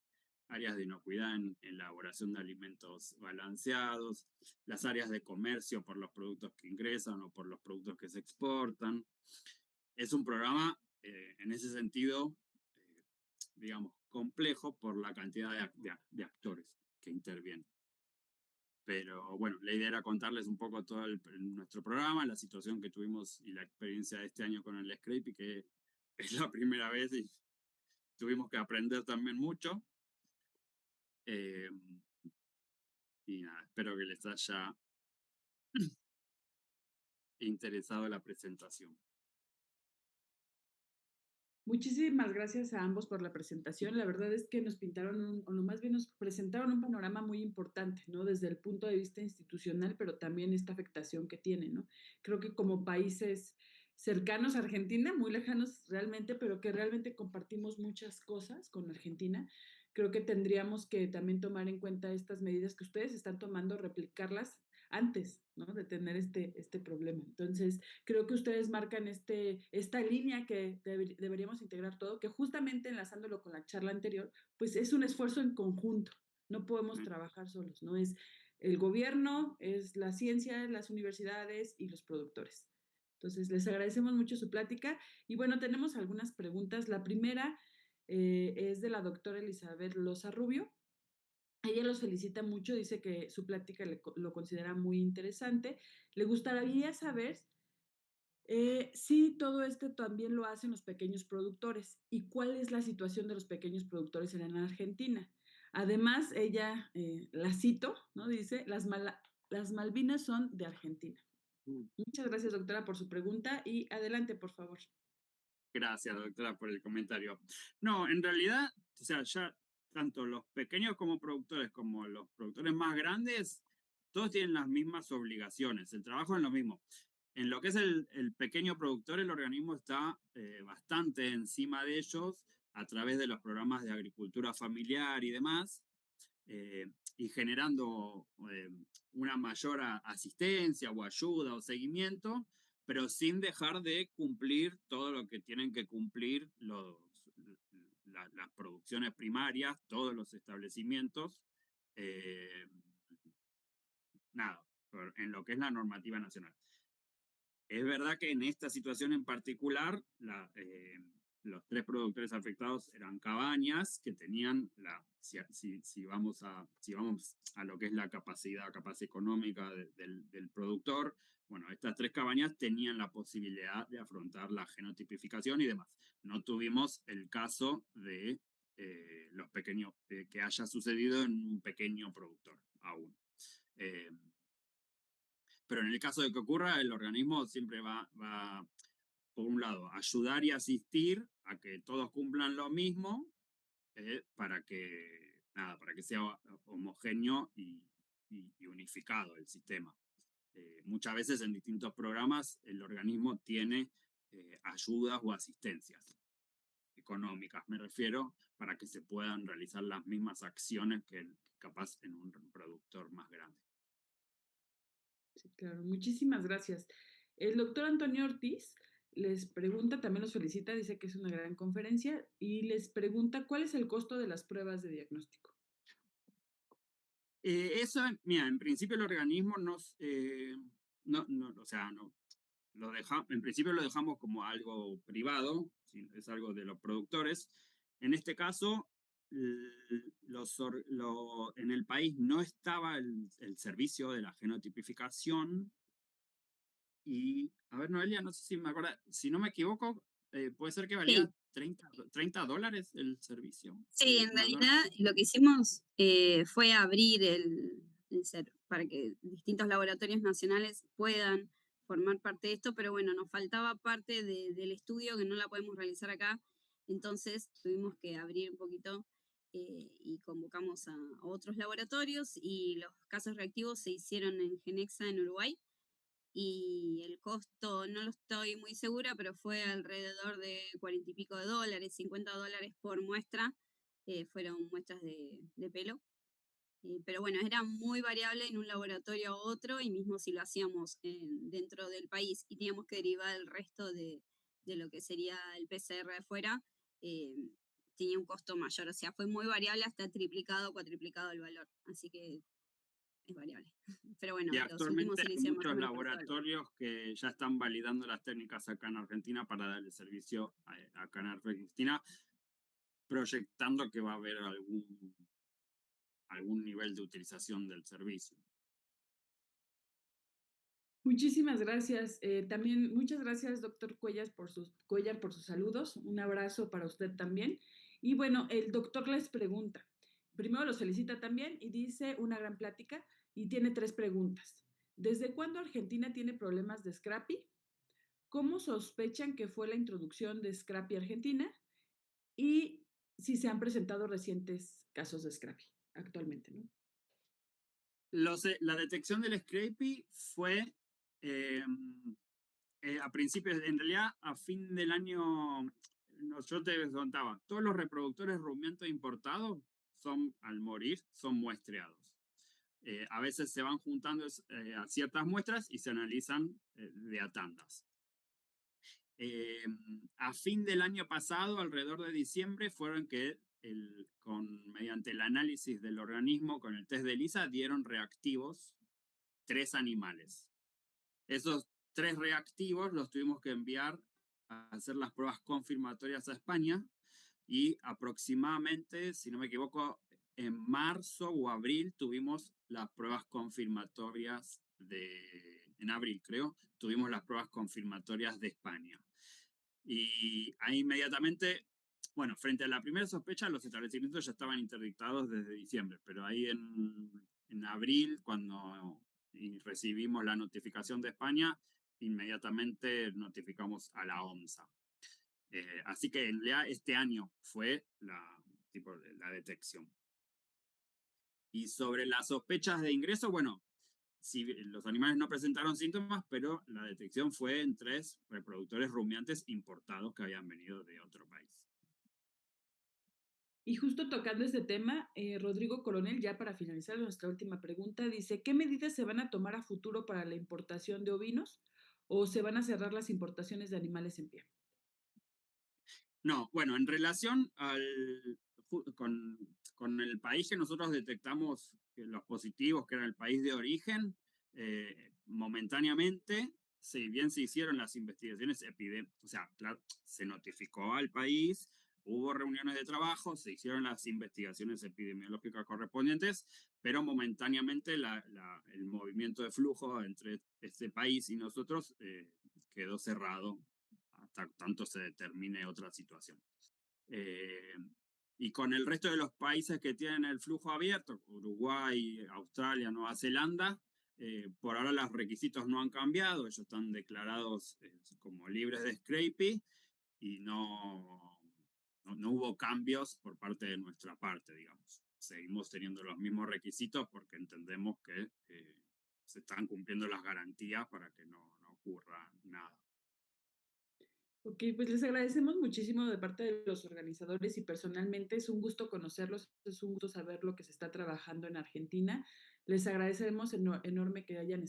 áreas de inocuidad en elaboración de alimentos balanceados, las áreas de comercio por los productos que ingresan o por los productos que se exportan. Es un programa, en ese sentido, digamos, complejo por la cantidad de actores que intervienen. Pero bueno, la idea era contarles un poco todo nuestro programa, la situación que tuvimos y la experiencia de este año con el scraping, que es la primera vez y tuvimos que aprender también mucho. Y nada, espero que les haya interesado la presentación. Muchísimas gracias a ambos por la presentación. La verdad es que nos pintaron, o más bien nos presentaron un panorama muy importante, ¿no? Desde el punto de vista institucional, pero también esta afectación que tiene, ¿no? Creo que como países cercanos a Argentina, muy lejanos realmente, pero que realmente compartimos muchas cosas con Argentina, creo que tendríamos que también tomar en cuenta estas medidas que ustedes están tomando, replicarlas antes, ¿no? De tener este problema. Entonces, creo que ustedes marcan esta línea que deberíamos integrar todo, que justamente enlazándolo con la charla anterior, pues es un esfuerzo en conjunto, no podemos trabajar solos, ¿no? Es el gobierno, es la ciencia, las universidades y los productores. Entonces, les agradecemos mucho su plática y bueno, tenemos algunas preguntas. La primera es de la doctora Elizabeth Loza Rubio. Ella los felicita mucho, dice que su plática lo considera muy interesante. Le gustaría saber si todo esto también lo hacen los pequeños productores y cuál es la situación de los pequeños productores en Argentina. Además, ella, la cito, ¿no? Dice, las Malvinas son de Argentina. Muchas gracias, doctora, por su pregunta y adelante, por favor. Gracias, doctora, por el comentario. No, en realidad, o sea, ya tanto los pequeños como los productores más grandes, todos tienen las mismas obligaciones, el trabajo es lo mismo. En lo que es el pequeño productor, el organismo está bastante encima de ellos a través de los programas de agricultura familiar y demás, y generando una mayor asistencia o ayuda o seguimiento, pero sin dejar de cumplir todo lo que tienen que cumplir las producciones primarias, todos los establecimientos, nada, en lo que es la normativa nacional. Es verdad que en esta situación en particular, los 3 productores afectados eran cabañas que tenían, si vamos a lo que es la capacidad económica del productor, bueno, estas 3 cabañas tenían la posibilidad de afrontar la genotipificación y demás. No tuvimos el caso de los pequeños, que haya sucedido en un pequeño productor aún. Pero en el caso de que ocurra, el organismo siempre va, por un lado, ayudar y asistir a que todos cumplan lo mismo, para que sea homogéneo y unificado el sistema. Muchas veces en distintos programas el organismo tiene ayudas o asistencias económicas, me refiero, para que se puedan realizar las mismas acciones que capaz en un productor más grande. Sí, claro, muchísimas gracias. El doctor Antonio Ortiz les pregunta, también los felicita, dice que es una gran conferencia y les pregunta cuál es el costo de las pruebas de diagnóstico. Eso, mira, en principio el organismo en principio lo dejamos como algo privado, es algo de los productores. En este caso, en el país no estaba el servicio de la genotipificación. Y, a ver, Noelia, no sé si me acuerdo, si no me equivoco, puede ser que valía Sí. $30 el servicio. Sí, en realidad lo que hicimos fue abrir el para que distintos laboratorios nacionales puedan formar parte de esto, pero bueno, nos faltaba parte del estudio que no la podemos realizar acá, entonces tuvimos que abrir un poquito y convocamos a otros laboratorios y los casos reactivos se hicieron en Genexa en Uruguay y el costo no lo estoy muy segura, pero fue alrededor de $40 y pico, $50 por muestra, fueron muestras de pelo. Pero bueno, era muy variable en un laboratorio a otro y mismo si lo hacíamos dentro del país y teníamos que derivar el resto de lo que sería el PCR de afuera, tenía un costo mayor. O sea, fue muy variable, hasta triplicado, cuatriplicado el valor. Así que es variable. Pero bueno, Y los últimos actualmente sí lo hay hicieron más o muchos menos por todo el mundo. laboratorios que ya están validando las técnicas acá en Argentina para darle servicio acá en Argentina, proyectando que va a haber algún nivel de utilización del servicio. Muchísimas gracias. También muchas gracias, doctor Cuellar, por sus saludos. Un abrazo para usted también. Y bueno, el doctor les pregunta. Primero los felicita también y dice una gran plática y tiene 3 preguntas. ¿Desde cuándo Argentina tiene problemas de Scrappy? ¿Cómo sospechan que fue la introducción de Scrappy Argentina? Y si se han presentado recientes casos de Scrappy actualmente, ¿no? La detección del Scrapie fue a principios, en realidad a fin del año, yo te contaba, todos los reproductores rumiantes importados al morir, son muestreados. A veces se van juntando a ciertas muestras y se analizan de a tandas. A fin del año pasado, alrededor de diciembre, fueron que mediante el análisis del organismo con el test de ELISA dieron reactivos 3 animales. Esos 3 reactivos los tuvimos que enviar a hacer las pruebas confirmatorias a España y aproximadamente, si no me equivoco, en marzo o abril tuvimos las pruebas confirmatorias en abril creo, tuvimos las pruebas confirmatorias de España. Y ahí inmediatamente, bueno, frente a la primera sospecha, los establecimientos ya estaban interdictados desde diciembre, pero ahí en abril, cuando recibimos la notificación de España, inmediatamente notificamos a la OMSA. Así que en realidad este año fue la detección. Y sobre las sospechas de ingreso, bueno, si los animales no presentaron síntomas, pero la detección fue en 3 reproductores rumiantes importados que habían venido de otro país. Y justo tocando este tema, Rodrigo Coronel, ya para finalizar nuestra última pregunta, dice, ¿qué medidas se van a tomar a futuro para la importación de ovinos o se van a cerrar las importaciones de animales en pie? No, bueno, en relación con el país que nosotros detectamos los positivos, que era el país de origen, momentáneamente, si bien se hicieron las investigaciones epidémicas, o sea, claro, se notificó al país, hubo reuniones de trabajo, se hicieron las investigaciones epidemiológicas correspondientes, pero momentáneamente el movimiento de flujo entre este país y nosotros quedó cerrado hasta tanto se determine otra situación. Y con el resto de los países que tienen el flujo abierto, Uruguay, Australia, Nueva Zelanda, por ahora los requisitos no han cambiado, ellos están declarados como libres de scrapie y no hubo cambios por parte de nuestra parte, digamos. Seguimos teniendo los mismos requisitos porque entendemos que se están cumpliendo las garantías para que no ocurra nada. Ok, pues les agradecemos muchísimo de parte de los organizadores y personalmente es un gusto conocerlos, es un gusto saber lo que se está trabajando en Argentina. Les agradecemos enorme que hayan